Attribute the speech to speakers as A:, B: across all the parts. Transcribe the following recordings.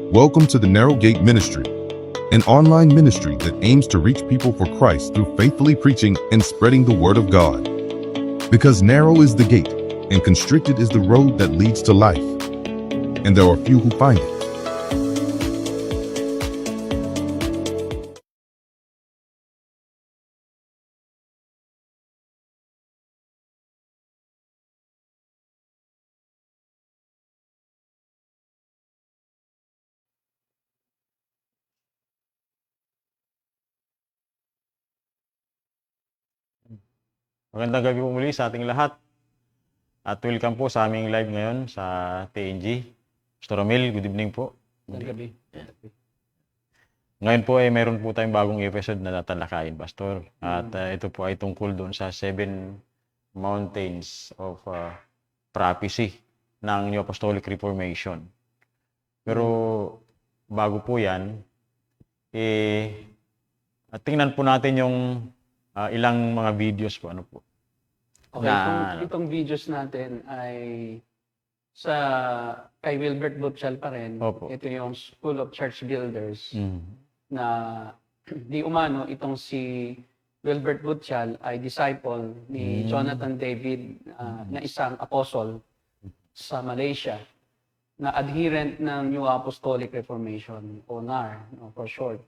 A: Welcome to the Narrow Gate Ministry, an online ministry that aims to reach people for Christ through faithfully preaching and spreading the Word of God. Because narrow is the gate, and constricted is the road that leads to life, and there are few who find it.
B: Magandang gabi po muli sa ating lahat. At welcome po sa aming live ngayon sa TNG. Pastor Romel, good evening po.
C: Gabi.
B: Ngayon po ay mayroon po tayong bagong episode na tatalakayin, Pastor. At ito po ay tungkol doon sa 7 mountains of prophecy ng New Apostolic Reformation. Pero bago po yan, tingnan po natin yung ilang mga videos po. Ano po?
C: Okay, itong videos natin ay sa kay Wilbert Butchal pa rin.
B: Opo.
C: Ito yung School of Church Builders
B: Mm.
C: na di umano itong si Wilbert Butchal ay disciple ni Jonathan David na isang apostle sa Malaysia na adherent ng New Apostolic Reformation o NAR, for short.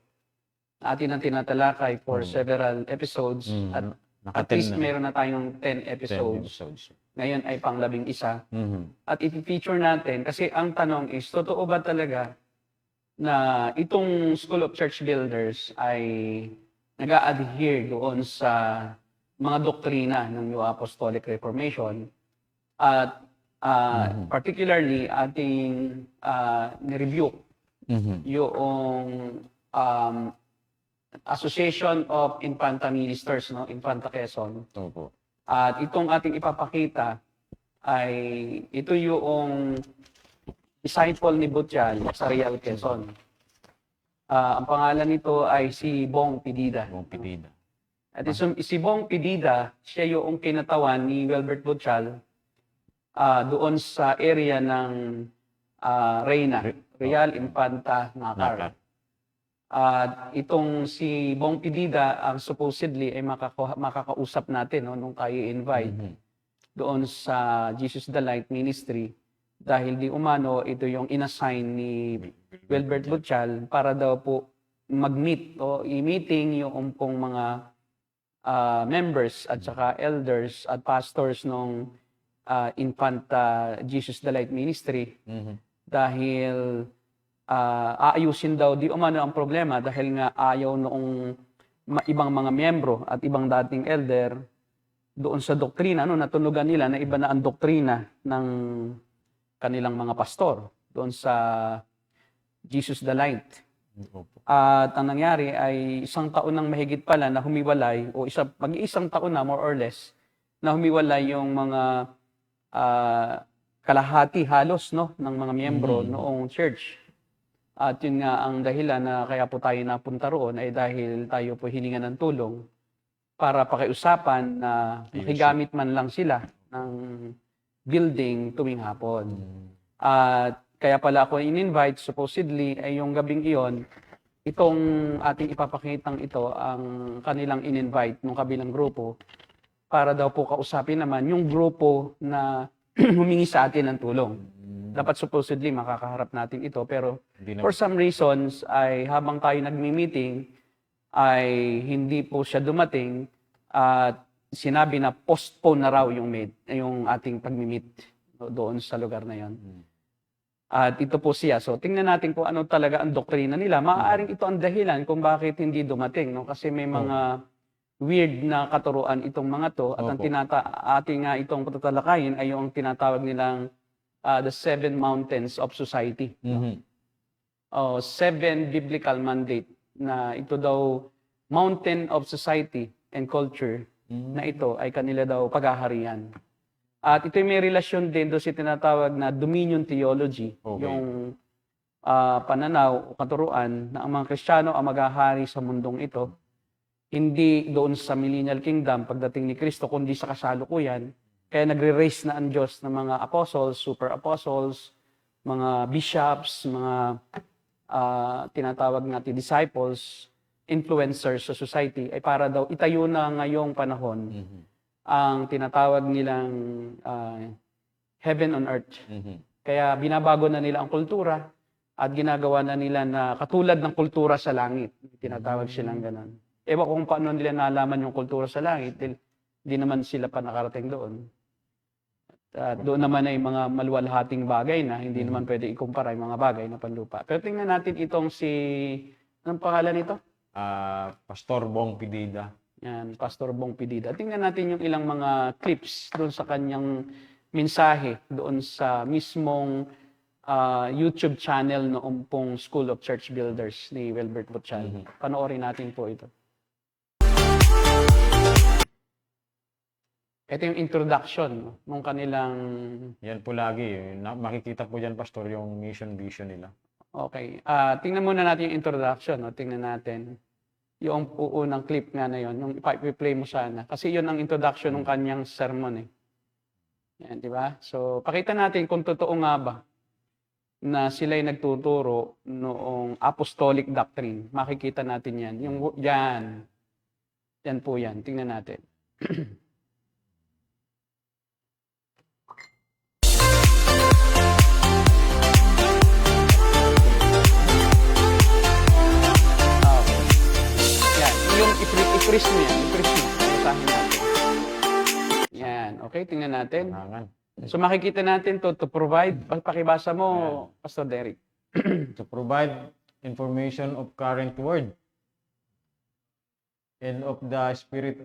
C: Atin ang tinatalakay for several episodes at at least meron na tayong 10 episodes. Ngayon ay pang-11. At i-feature natin, kasi ang tanong is, totoo ba talaga na itong School of Church Builders ay nag-a-adhere doon sa mga doktrina ng New Apostolic Reformation? At particularly, ating nireview yung Association of Infanta Ministers, no? Infanta Quezon.
B: Opo.
C: At itong ating ipapakita ay ito yung disciple ni Butchal sa Real Quezon. Ang pangalan nito ay si Bong Pidida.
B: Bong Pidida.
C: At si Bong Pidida, siya yung kinatawan ni Wilbert Butchal doon sa area ng Reyna, Real Infanta Nakar. At itong si Bong Pidida, supposedly ay makakausap natin nung tayo invite doon sa Jesus the Light Ministry dahil di umano ito yung inassign ni Wilbert Butchal para daw po mag-meet o i-meeting yung pong mga members at saka elders at pastors ng Infanta Jesus the Light Ministry dahil aayusin daw di umano ang problema dahil nga ayaw noong ibang mga miyembro at ibang dating elder doon sa doktrina, natunugan nila na iba na ang doktrina ng kanilang mga pastor doon sa Jesus the Light. At ang nangyari ay 1 taon nang mahigit pala na humiwalay o mag-iisang taon na more or less na humiwalay yung mga kalahati halos ng mga miyembro noong church. At yun nga ang dahilan na kaya po tayo napunta roon ay dahil tayo po hiningan ng tulong para pakiusapan na makigamit man lang sila ng building tuwing hapon. At kaya pala ako in-invite, supposedly, ay yung gabing iyon, itong ating ipapakitang ito ang kanilang in-invite ng kabilang grupo para daw po kausapin naman yung grupo na humingi sa atin ng tulong. Dapat supposedly makakaharap natin ito pero for some reasons ay habang tayo nagmi-meeting ay hindi po siya dumating at sinabi na postpone na raw yung ating pagmi-meet doon sa lugar na yon. At ito po siya. So tingnan natin kung ano talaga ang doktrina nila. Maaaring ito ang dahilan kung bakit hindi dumating, kasi may mga weird na katuruan itong mga to at ang ating itong patatalakayin ay yung tinatawag nilang the 7 mountains of society. 7 biblical mandate na ito daw mountain of society and culture na ito ay kanila daw paghaharian. At ito may relasyon din doon sa tinatawag na dominion theology, yung pananaw o katuruan na ang mga Kristiyano ang maghahari sa mundong ito, hindi doon sa millennial kingdom pagdating ni Kristo, kundi sa kasalukuyan. Kaya nagre-raise na ang Diyos ng mga apostles, super apostles, mga bishops, mga tinatawag natin disciples, influencers sa society, ay para daw itayo na ngayong panahon
B: Mhm.
C: ang tinatawag nilang heaven on earth.
B: Mhm.
C: Kaya binabago na nila ang kultura at ginagawa na nila na katulad ng kultura sa langit. Tinatawag silang ganun. Ewan ko kung paano nila nalaman yung kultura sa langit, dahil hindi naman sila pa nakarating doon. At doon naman ay mga maluwalhating bagay na hindi naman pwede ikumpara yung mga bagay na panlupa. Pero tingnan natin itong anong pangalan nito?
B: Pastor Bong Pidida.
C: Yan, Pastor Bong Pidida. Tingnan natin yung ilang mga clips doon sa kanyang mensahe doon sa mismong YouTube channel noong pong School of Church Builders ni Wilbert Butchal. Panoorin natin po ito. Ito yung introduction nung kanilang...
B: Yan po lagi. Makikita po dyan, Pastor, yung mission vision nila.
C: Okay. Tingnan muna natin yung introduction. No? Tingnan natin yung unang clip nga na yun. Yung ipa-play mo sana. Kasi yun ang introduction ng kanyang sermon. Yan, di ba? So, pakita natin kung totoo nga ba na sila'y nagtuturo noong apostolic doctrine. Makikita natin yan. Yan. Yan po yan. Tingnan natin. I-freeze mo yan. I-freeze mo. Basahin natin. Yan. Okay, tingnan natin.
B: Kailangan.
C: So makikita natin to provide. Pakibasa mo, Pastor Derek.
B: To provide information of current word and of the spirit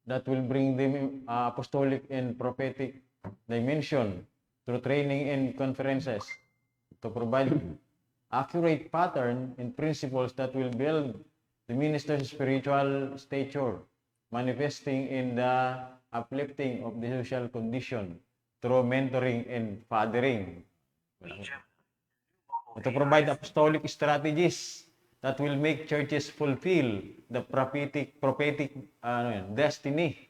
B: that will bring them apostolic and prophetic dimension through training and conferences. To provide accurate pattern and principles that will build the minister's spiritual stature, manifesting in the uplifting of the social condition through mentoring and fathering. To provide apostolic strategies that will make churches fulfill the prophetic destiny.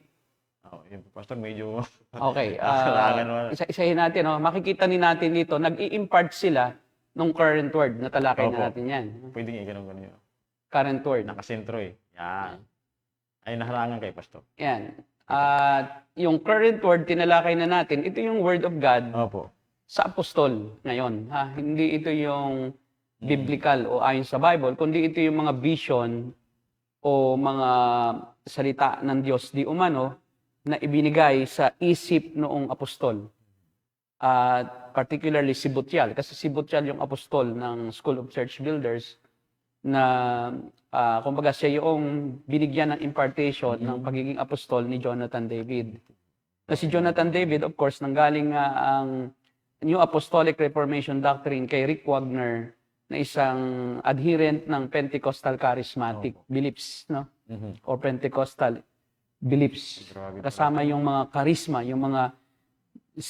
B: Yung Pastor, medyo...
C: Okay.
B: Kailangan mo.
C: Isa-isahin natin. Makikita natin dito, nag-i-impart sila nung current word. Natalakay
B: Opo.
C: na natin yan.
B: Pwedeng i-ganun yun.
C: Current word.
B: Nakasentro eh. Yan. Ay, naharangan kay Pastor.
C: Yan. At yung current word, tinalakay na natin, ito yung word of God
B: Opo.
C: sa apostol ngayon. Hindi ito yung biblical o ayon sa Bible, kundi ito yung mga vision o mga salita ng Diyos di umano na ibinigay sa isip noong apostol. Particularly si Butchal. Kasi si Butchal yung apostol ng School of Church Builders na kumbaga siya yung binigyan ng impartation ng pagiging apostol ni Jonathan David. Na si Jonathan David, of course, nanggaling nga ang New Apostolic Reformation Doctrine kay Rick Wagner na isang adherent ng Pentecostal Charismatic beliefs, no? Or Pentecostal beliefs. Kasama yung mga charisma, yung mga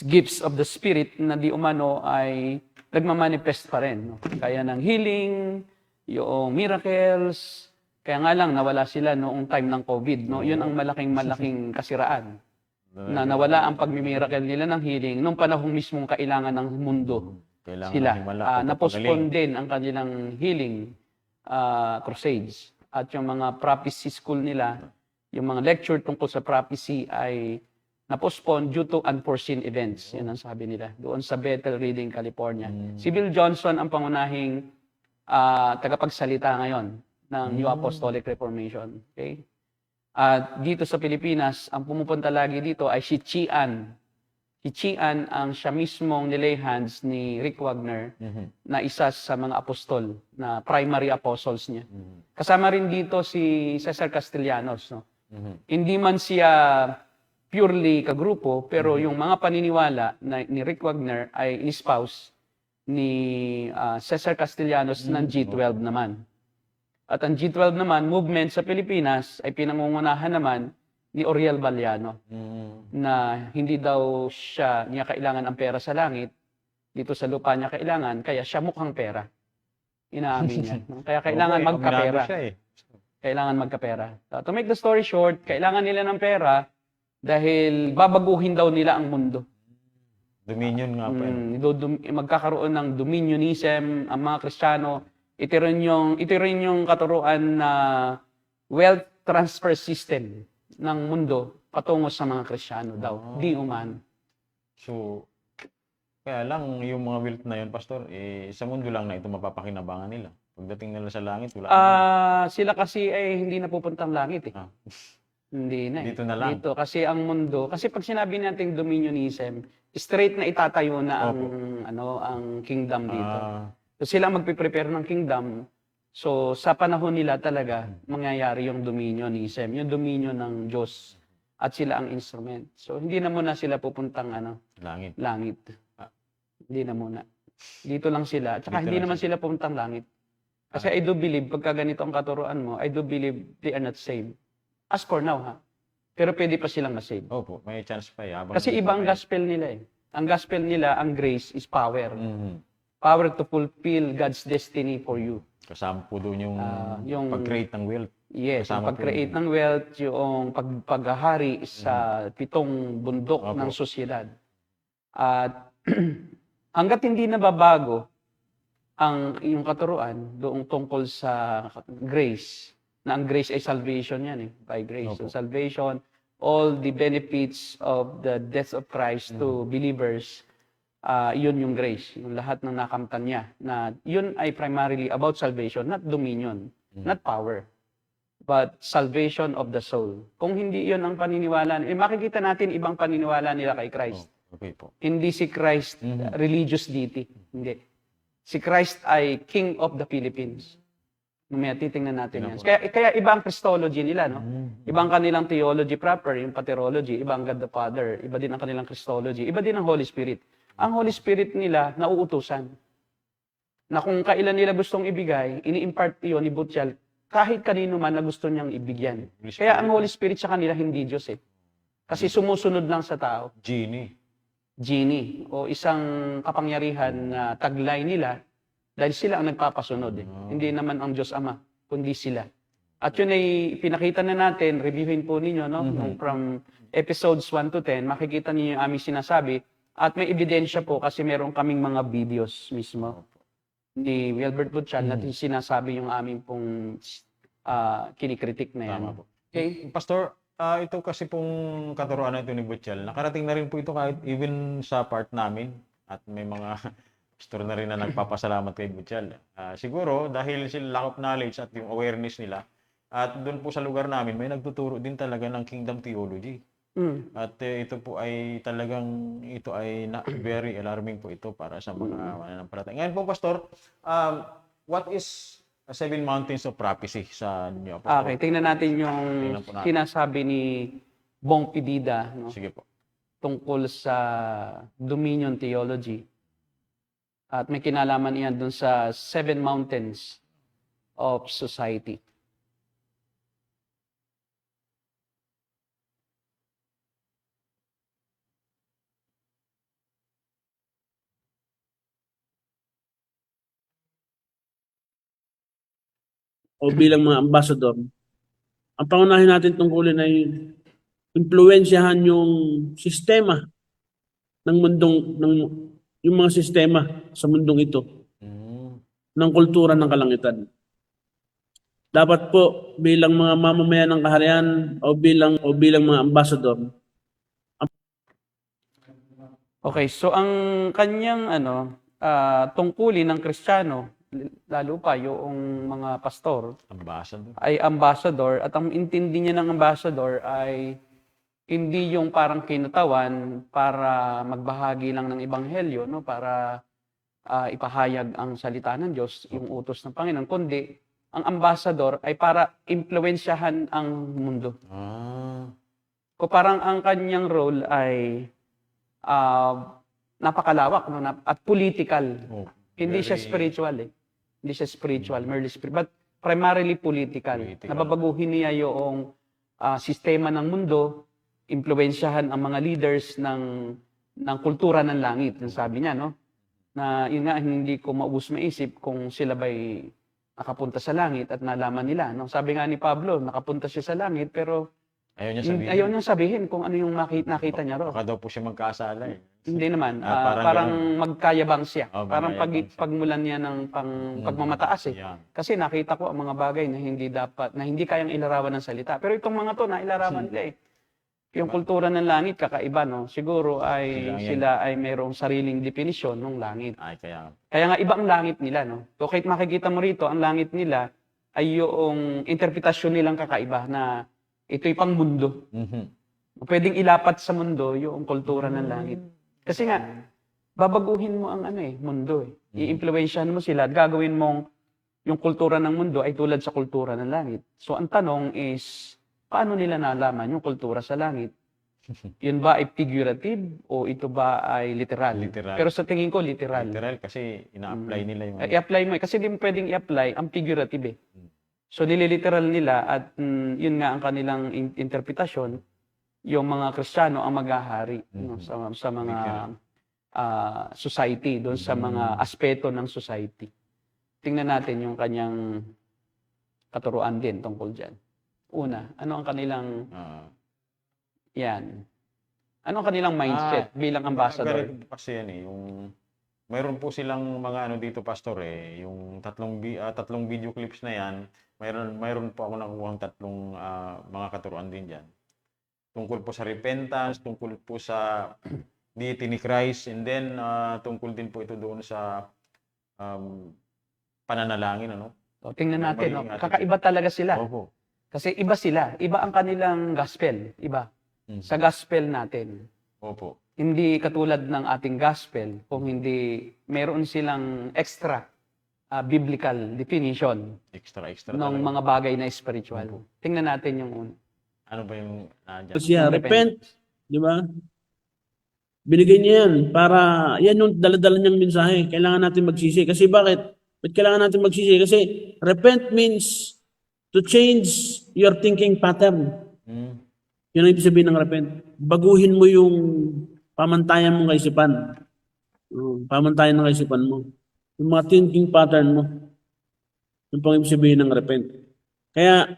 C: gifts of the Spirit na di umano ay nagmamanifest pa rin. No? Kaya ng healing, yung miracles, kaya nga lang nawala sila noong time ng COVID. No? Yun ang malaking kasiraan. Na nawala ang pagmimiracle nila ng healing nung panahong mismong kailangan ng mundo.
B: Kailangan
C: Sila.
B: himala,
C: Napostpone din ang kanilang healing crusades. At yung mga prophecy school nila, yung mga lecture tungkol sa prophecy ay na-postpone due to unforeseen events. Yan ang sabi nila. Doon sa Bethel Reading, California. Si Bill Johnson ang pangunahing tagapagsalita ngayon ng New Apostolic Reformation. Okay? At dito sa Pilipinas, ang pumupunta lagi dito ay si Chian. Si Chian ang siya mismong nilay hands ni Rick Wagner na isa sa mga apostol, na primary apostles niya. Kasama rin dito si Cesar Castellanos. No? Hindi man siya purely kagrupo, pero yung mga paniniwala ni Rick Wagner ay in-spouse ni Cesar Castellanos ng G12 naman. At ang G12 naman, movement sa Pilipinas, ay pinangungunahan naman ni Oriel Valiano na hindi daw niya kailangan ang pera sa langit, dito sa lupa niya kailangan, kaya siya mukhang pera. Inaamin niya. Kaya kailangan magkapera. Kailangan magkapera. To make the story short, kailangan nila ng pera dahil babaguhin daw nila ang mundo.
B: Dominion nga po.
C: Magkakaroon ng dominionism ang mga Kristiyano. Ito rin yung katuruan na wealth transfer system ng mundo patungo sa mga Kristiyano daw. Di umano.
B: So, kaya lang yung mga wealth na yun, Pastor, sa mundo lang na ito mapapakinabangan nila. Pagdating nila sa langit, wala na.
C: Sila kasi ay hindi napupuntang langit eh.
B: Ah.
C: Hindi na eh.
B: Dito na lang.
C: Dito. Kasi ang mundo, kasi pag sinabi nating dominionism, straight na itatayo na ang kingdom dito. So sila magpiprepare ng kingdom. So sa panahon nila talaga, mangyayari yung dominionism, yung dominion ng Diyos. At sila ang instrument. So hindi na muna sila pupuntang langit. Hindi na muna. Dito lang sila. At saka
B: Dito
C: hindi
B: lang
C: naman sila pupuntang langit. Kasi I do believe, pagka ganito ang katuruan mo, I do believe they are not saved. As for now, ha? Pero pwede pa silang ma-save.
B: Opo, may chance pa habang
C: Kasi
B: hindi
C: iba ang
B: pa
C: gospel nila eh. Ang gospel nila, ang grace is power.
B: Mhm.
C: Power to fulfill God's destiny for you.
B: Kasama po doon
C: yung
B: pag-create ng wealth.
C: Yes, yung
B: Kasama po
C: pag-create ng wealth, yung paghahari sa pitong bundok ng sosyedad. At hanggat hindi nababago yung katuruan doong tungkol sa grace, na ang grace ay salvation yan eh, by grace. So salvation, all the benefits of the death of Christ to believers, yun yung grace, yung lahat ng nakamtan niya, na yun ay primarily about salvation, not dominion, not power, but salvation of the soul. Kung hindi yun ang paniniwala, makikita natin ibang paniniwala nila kay Christ.
B: Okay po.
C: Hindi si Christ religious deity. Hindi. Si Christ ay King of the Philippines. Mamaya titingnan natin yan. Kaya iba ang Christology nila, no? Ibang kanilang theology proper, yung paterology, iba ang God the Father, iba din ang kanilang Christology, iba din ang Holy Spirit. Ang Holy Spirit nila, nauutusan. Na kung kailan nila gustong ibigay, ini-impart iyon ni Butchal, kahit kanino man na gusto niyang ibigyan. Kaya ang Holy Spirit sa kanila, hindi Diyos eh. Kasi sumusunod lang sa tao. Genie o isang kapangyarihan na taglay nila dahil sila ang nagpapasunod eh. Hindi naman ang Diyos Ama, kundi sila. At yun ay pinakita na natin, reviewin po ninyo, no? From episodes 1 to 10, makikita niyo yung aming sinasabi at may ebidensya po kasi meron kaming mga videos mismo ni Wilbert Butchal na sinasabi yung aming pong kinikritik na yan.
B: Okay, Pastor, ito kasi pong katuruan na ito ni Butchal, nakarating na rin po ito kahit even sa part namin at may mga pastor na rin na nagpapasalamat kay Butchal. Siguro dahil sila lack of knowledge at yung awareness nila at doon po sa lugar namin may nagtuturo din talaga ng kingdom theology. At ito po ay talagang very alarming po ito para sa mga mananampalataya. Ngayon po, Pastor, what is 7 mountains of prophecy sa inyo?
C: Okay, tingnan natin yung
B: po natin.
C: sinasabi ni Bong Pidida, no?
B: Sige po.
C: Tungkol sa dominion theology. At may kinalaman iyan dun sa 7 mountains of society.
D: O bilang mga ambassador, ang pangunahin natin tungkulin ay impluwensyahan yung sistema ng yung mga sistema sa mundong ito ng kultura ng kalangitan. Dapat po bilang mga mamamayan ng kaharian o bilang mga ambassador.
C: Okay, so ang kanyang tungkulin ng Kristiyano, lalo pa yung mga pastor, ay ambassador, at ang intindi niya ng ambassador ay hindi yung parang kinatawan para magbahagi lang ng ebanghelyo, no, para ipahayag ang salita ng Diyos, yung utos ng Panginoon, kundi ang ambassador ay para impluwensyahan ang mundo. Ko parang ang kanyang role ay napakalawak, no, at political. Hindi siya spiritual eh. Hindi siya spiritual, merely spiritual, but primarily political. Nababaguhin niya yung sistema ng mundo, impluwensyahan ang mga leaders ng kultura ng langit. Yung sabi niya, no? Na yun nga, hindi ko maubos maisip kung sila ba'y nakapunta sa langit at nalaman nila. No? Sabi nga ni Pablo, nakapunta siya sa langit, pero
B: Ayaw niya sabihin.
C: Ayaw niyang sabihin kung ano yung nakita niya ro.
B: Baka daw po siya magkasala eh.
C: Hindi naman.
B: Parang
C: Parang
B: ganun.
C: magkayabang siya.
B: Oh,
C: Parang
B: magkayabang siya.
C: pagmulan niya ng pagmamataas eh.
B: Yan.
C: Kasi nakita ko ang mga bagay na hindi kayang ilarawan ng salita. Pero itong mga to, nailarawan nila eh. Yung kultura ng langit, kakaiba, no? Siguro ay sila ay mayroong sariling definisyon ng langit.
B: Ay, kaya.
C: Kaya nga iba ang langit nila, no? So kahit makikita mo rito, ang langit nila ay yung interpretasyon nilang kakaiba na ito'y pang mundo. Pwedeng ilapat sa mundo yung kultura ng langit. Kasi nga, babaguhin mo ang mundo eh. I-impluwensyahan mo sila at gagawin mong yung kultura ng mundo ay tulad sa kultura ng langit. So ang tanong is, paano nila nalaman yung kultura sa langit? Yun ba ay figurative o ito ba ay literal?
B: Literal.
C: Pero sa tingin ko, literal.
B: Literal kasi ina-apply nila yung
C: I-apply mo eh. Kasi di mo pwedeng i-apply ang figurative eh. So nililiteral nila at yun nga ang kanilang interpretasyon, yung mga Kristiyano ang maghahari no, sa mga society, doon sa mga aspeto ng society. Tingnan natin yung kanyang katuruan din tungkol dyan. Una, ano ang kanilang ano ang kanilang mindset bilang ambassador?
B: Ganito po kasi yan eh, yung mayroon po silang mga dito pastor eh, yung tatlong video clips na yan, mayroon po ako nakukuhang tatlong mga katuruan din diyan. Tungkol po sa repentance, tungkol po sa deity ni Christ, and then tungkol din po ito doon sa pananalangin
C: So, tingnan natin, no?
B: Magiging
C: Kakaiba talaga sila.
B: Opo.
C: Kasi iba sila. Iba ang kanilang gospel. Iba. Sa gospel natin.
B: Opo.
C: Hindi katulad ng ating gospel kung hindi meron silang extra biblical definition
B: Extra
C: ng
B: talaga.
C: mga bagay na spiritual. Tingnan natin yung una.
B: Ano ba yung dyan?
D: Siya,
C: Yung
D: repent. Di ba? Binigay niya yan para, yan yung daladala niyang mensahe. Kailangan natin magsisi. Kasi bakit? Ba't kailangan natin magsisi? Kasi repent means to change your thinking pattern. Yun ang ibig sabihin ng repent. Baguhin mo yung pamantayan mong kaisipan. Pamantayan ng kaisipan mo. Yung mga thinking pattern mo. Yung pang ibig sabihin ng repent. Kaya,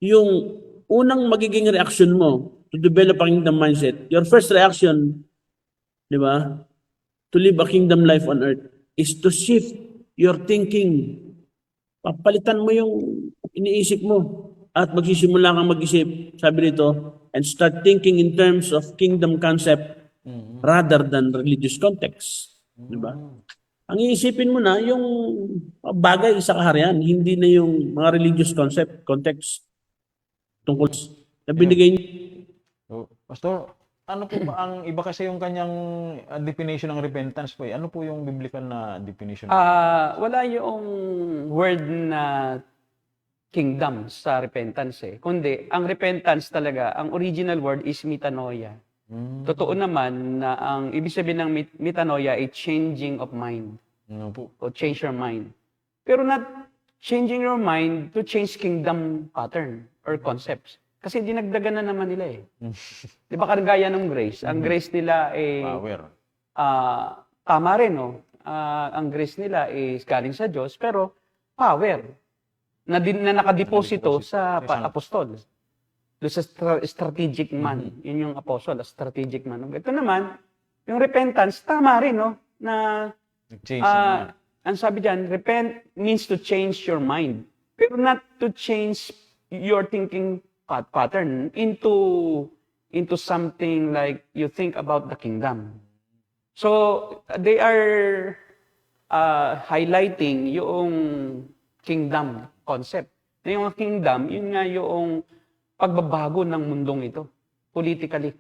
D: yung unang magiging reaction mo to develop a kingdom mindset, your first reaction, di ba, to live a kingdom life on earth, is to shift your thinking. Papalitan mo yung iniisip mo at magsisimula kang mag-isip, sabi nito, and start thinking in terms of kingdom concept rather than religious context. Di ba? Ang iisipin mo na yung bagay sa kaharian, hindi na yung mga religious context tungkol na binigay niya.
B: So, Pastor, ano po ba ang iba kasi yung kanyang definition ng repentance po eh? Ano po yung biblical na definition?
C: Wala yung word na kingdom sa repentance eh. Kundi, ang repentance talaga, ang original word is metanoia. Totoo naman na ang ibig sabihin ng metanoia ay changing of mind.
B: Ano po?
C: O change your mind. Pero not changing your mind to change kingdom pattern or concepts. Kasi dinagdagan na naman nila eh. Di ba kagaya ng grace? Ang grace nila ay
B: Power.
C: tama rin, no? Ang grace nila is galing sa Diyos, pero power na nakadeposito sa apostol. Doon sa strategic man. Yun yung apostle, strategic man. Ito naman, yung repentance, tama rin, no? Na,
B: Change
C: ang sabi dyan, repent means to change your mind. Pero not to change your thinking pattern into something like you think about the kingdom. So, they are highlighting yung kingdom concept. Na yung kingdom, yun nga yung pagbabago ng mundong ito, politically.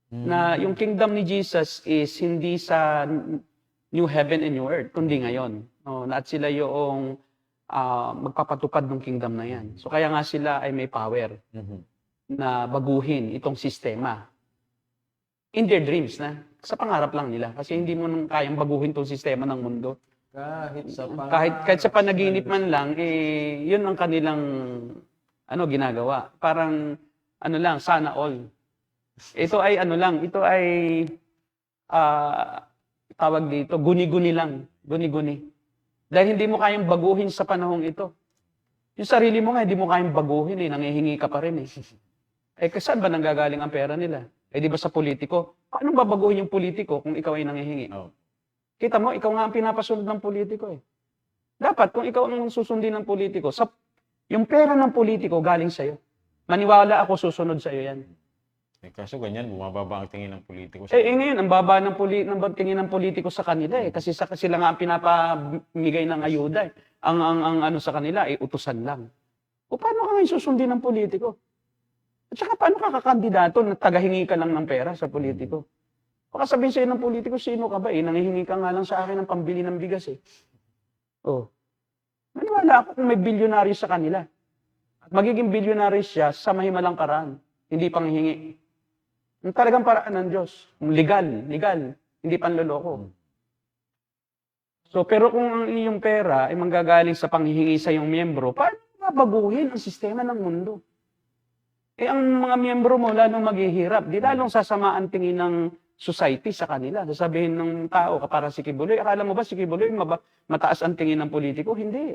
C: Na yung kingdom ni Jesus is hindi sa new heaven and new earth, kundi ngayon. Na at sila yung magpapatupad ng kingdom na yan. So kaya nga sila ay may power na baguhin itong sistema. In their dreams na. Sa pangarap lang nila. Kasi hindi mo nang kayang baguhin itong sistema ng mundo. Kahit sa panaginip man lang, yun ang kanilang ginagawa. Parang sana all. Ito ay tawag dito, guni-guni lang. Guni-guni. Dahil hindi mo kayang baguhin sa panahong ito. Yung sarili mo nga, hindi mo kayang baguhin nangihingi ka pa rin eh. Eh, saan ba nanggagaling ang pera nila? Eh, di ba sa politiko? Paano babaguhin yung politiko kung ikaw ay nanghihingi?
B: Oh.
C: Kita mo, ikaw nga ang pinapasunod ng politiko eh. Dapat, kung ikaw ang susundin ng politiko, yung pera ng politiko galing sa'yo. Maniwala ako, susunod sa'yo yan.
B: Eh, kaso ganyan, bumababa ang tingin ng politiko.
C: Ngayon, ang baba ng tingin ng politiko sa kanila eh. Kasi sila nga ang pinapamigay ng ayuda eh. Ang ano sa kanila ay utusan lang. O paano ka ngayon susundin ng politiko? At saka paano ka kakandidato na tagahingi ka lang ng pera sa politiko? Baka sabihin sa'yo ng politiko, sino ka ba eh? Nangihingi ka nga lang sa akin ng pambili ng bigas eh. Oh. Maniwala ako kung may bilyonaryo sa kanila. At magiging bilyonaryo siya sa mahimalang paraan. Hindi panghihingi. Yung talagang paraan ng Diyos. Legal. Hindi panloloko. So, pero kung ang iyong pera ay manggagaling sa panghihingi sa iyong miyembro, paano babaguhin ang sistema ng mundo? Eh, ang mga miyembro mo lalong maghihirap. Di lalong sasamaan tingin ng society sa kanila. Sasabihin ng tao, para si Kibuloy, akala mo ba si Kibuloy mataas ang tingin ng politiko? Hindi.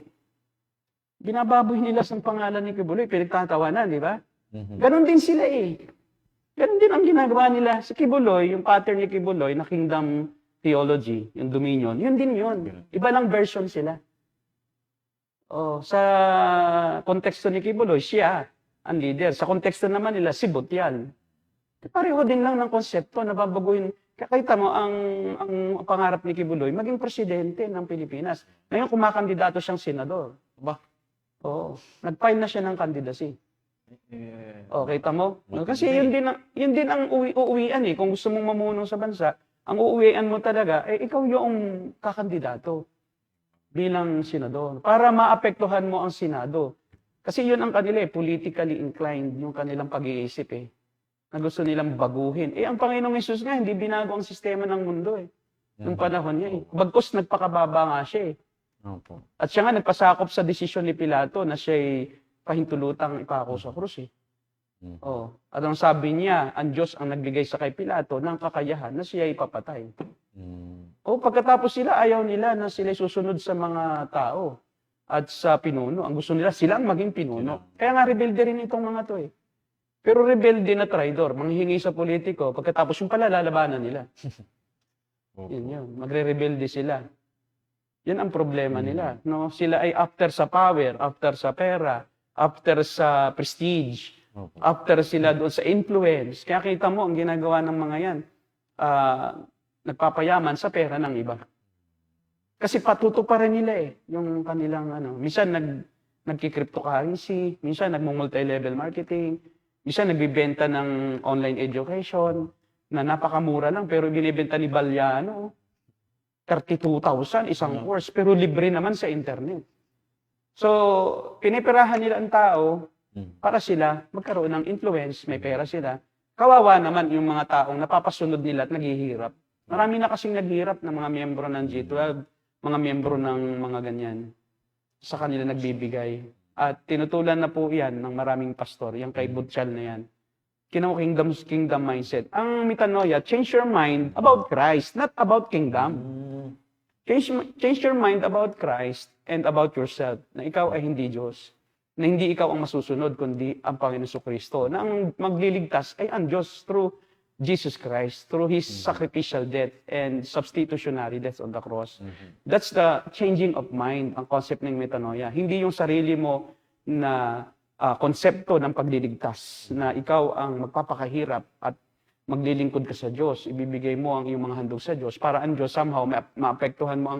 C: Binababoy nila sa pangalan ni Kibuloy, pinagtatawanan, di ba? Ganon din sila eh. Ganon din ang ginagawa nila. Si Kibuloy, yung pattern ni Kibuloy na kingdom theology, yung dominion, yun din yun. Iba lang version sila. Oh, sa konteksto ni Kibuloy, siya ang leader. Sa konteksto naman nila, si Butial. Pareho din lang ng konsepto na babaguhin. Kakita mo, ang pangarap ni Kibuloy, maging presidente ng Pilipinas. Ngayon, kumakandidato siyang senador.
B: Ba?
C: Oo. Nag-file na siya ng candidacy. Oh, kita mo? Kasi yun din ang uuwian eh. Kung gusto mong mamuno sa bansa, ang uuwian mo talaga, eh ikaw yung kakandidato bilang senador. Para maapektuhan mo ang Senado. Kasi yun ang kanila eh, politically inclined, yung kanilang pag-iisip eh. Na gusto nilang baguhin. Eh, ang Panginoong Hesus nga, hindi binago ang sistema ng mundo eh. Nung panahon niya eh. Bagkus nagpakababa nga siya eh.
B: Opo.
C: At siya nga nagpasakop sa desisyon ni Pilato na siya'y pahintulutang ipako sa krus eh. Oh. At ang sabi niya, ang Diyos ang nagbigay sa kay Pilato ng kakayahan na siya ipapatay. O pagkatapos sila, ayaw nila na sila susunod sa mga tao at sa pinuno. Ang gusto nila, silang maging pinuno. Kaya nga rebelde rin itong mga to eh. Pero rebelde na traidor, manghihingi sa politiko, pagkatapos yung pala lalabanan nila. Yun. Magre-rebelde sila. Yan ang problema nila. No? Sila ay after sa power, after sa pera, after sa prestige, after sila doon sa influence. Kaya kita mo, ang ginagawa ng mga yan, nagpapayaman sa pera ng iba. Kasi patuto pa rin nila eh, yung kanilang minsan nagki-cryptocurrency, minsan nagmo-multi-level marketing, minsan nagbibenta ng online education, na napakamura lang, pero binibenta ni Balyano, 32,000 isang course, pero libre naman sa internet. So, pinipirahan nila ang tao para sila magkaroon ng influence, may pera sila. Kawawa naman yung mga taong napapasunod nila at naghihirap. Marami na kasing naghihirap ng mga miyembro ng G12, mga miyembro ng mga ganyan. Sa kanila nagbibigay. At tinutulan na po yan ng maraming pastor, yung kay Butchal na yan. Kingdom mindset. Ang metanoia, change your mind about Christ, not about kingdom. Change your mind about Christ and about yourself, na ikaw ay hindi Diyos. Na hindi ikaw ang masusunod, kundi ang Panginoon Kristo. Na ang magliligtas ay ang Diyos through Jesus Christ, through His sacrificial death and substitutionary death on the cross. That's the changing of mind, ang concept ng metanoia. Hindi yung sarili mo na konsepto ng pagliligtas, na ikaw ang magpapakahirap at maglilingkod ka sa Diyos, ibibigay mo ang iyong mga handog sa Diyos para ang Diyos somehow maapektuhan mo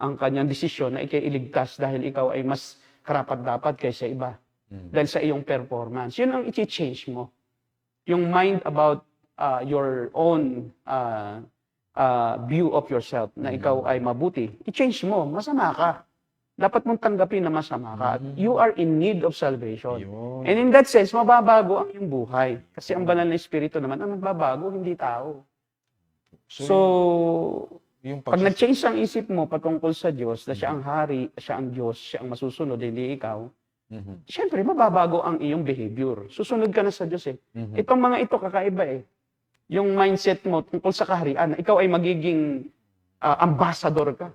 C: ang kanyang desisyon na ikay iligtas dahil ikaw ay mas karapat-dapat kaysa iba. Dahil sa iyong performance. Yun ang i-change mo. Yung mind about your own view of yourself na ikaw ay mabuti. I-change mo. Masama ka. Dapat mong tanggapin na masama ka. You are in need of salvation. And in that sense, mababago ang iyong buhay. Kasi ang banal na espiritu naman, ang magbabago, hindi tao. So pag nag-change ang isip mo patungkol sa Diyos, na siya ang hari, siya ang Diyos, siya ang masusunod, hindi ikaw, siyempre, mababago ang iyong behavior. Susunod ka na sa Diyos eh. Itong mga ito, kakaiba eh. Yung mindset mo tungkol sa kaharian, ikaw ay magiging ambassador ka.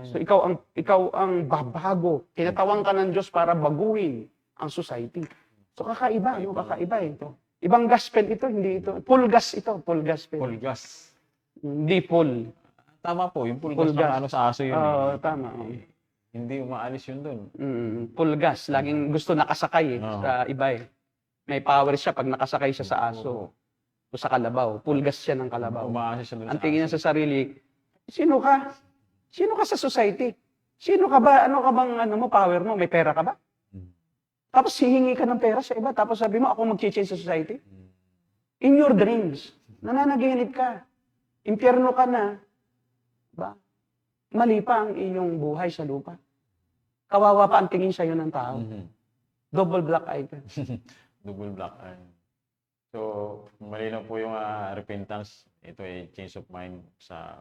C: So ikaw ang babago. Tinatawag ka ng Diyos para baguhin ang society. So kakaiba, kakaiba eh. Ibang gospel ito, hindi ito. Pulgas ito, full gospel.
B: Pulgas.
C: Hindi full.
B: Tama po, yung pulgas
C: Pulgas.
B: na ano sa aso yun.
C: Oo,
B: eh.
C: tama.
B: Hindi umaalis yun dun.
C: Pulgas. Laging gusto nakasakay
B: Oo.
C: sa iba eh. May power siya pag nakasakay siya sa aso o sa kalabaw. Pulgas siya ng kalabaw.
B: Umaalis siya dun
C: Ang
B: sa
C: tingin niya
B: aso.
C: sa sarili, sino ka? Sino ka sa society? Sino ka ba? Ano ka bang power mo? May pera ka ba?
B: Mm.
C: Tapos hihingi ka ng pera sa iba. Tapos sabi mo, ako mag-change sa society? In your dreams, nananaginip ka. Impyerno ka na. Ba? Mali pa ang iyong buhay sa lupa. Kawawa pa ang tingin sa'yo ng tao.
B: Mhm.
C: Double black eye ka.
B: Double black eye. So, malinaw po yung repentance. Ito ay change of mind sa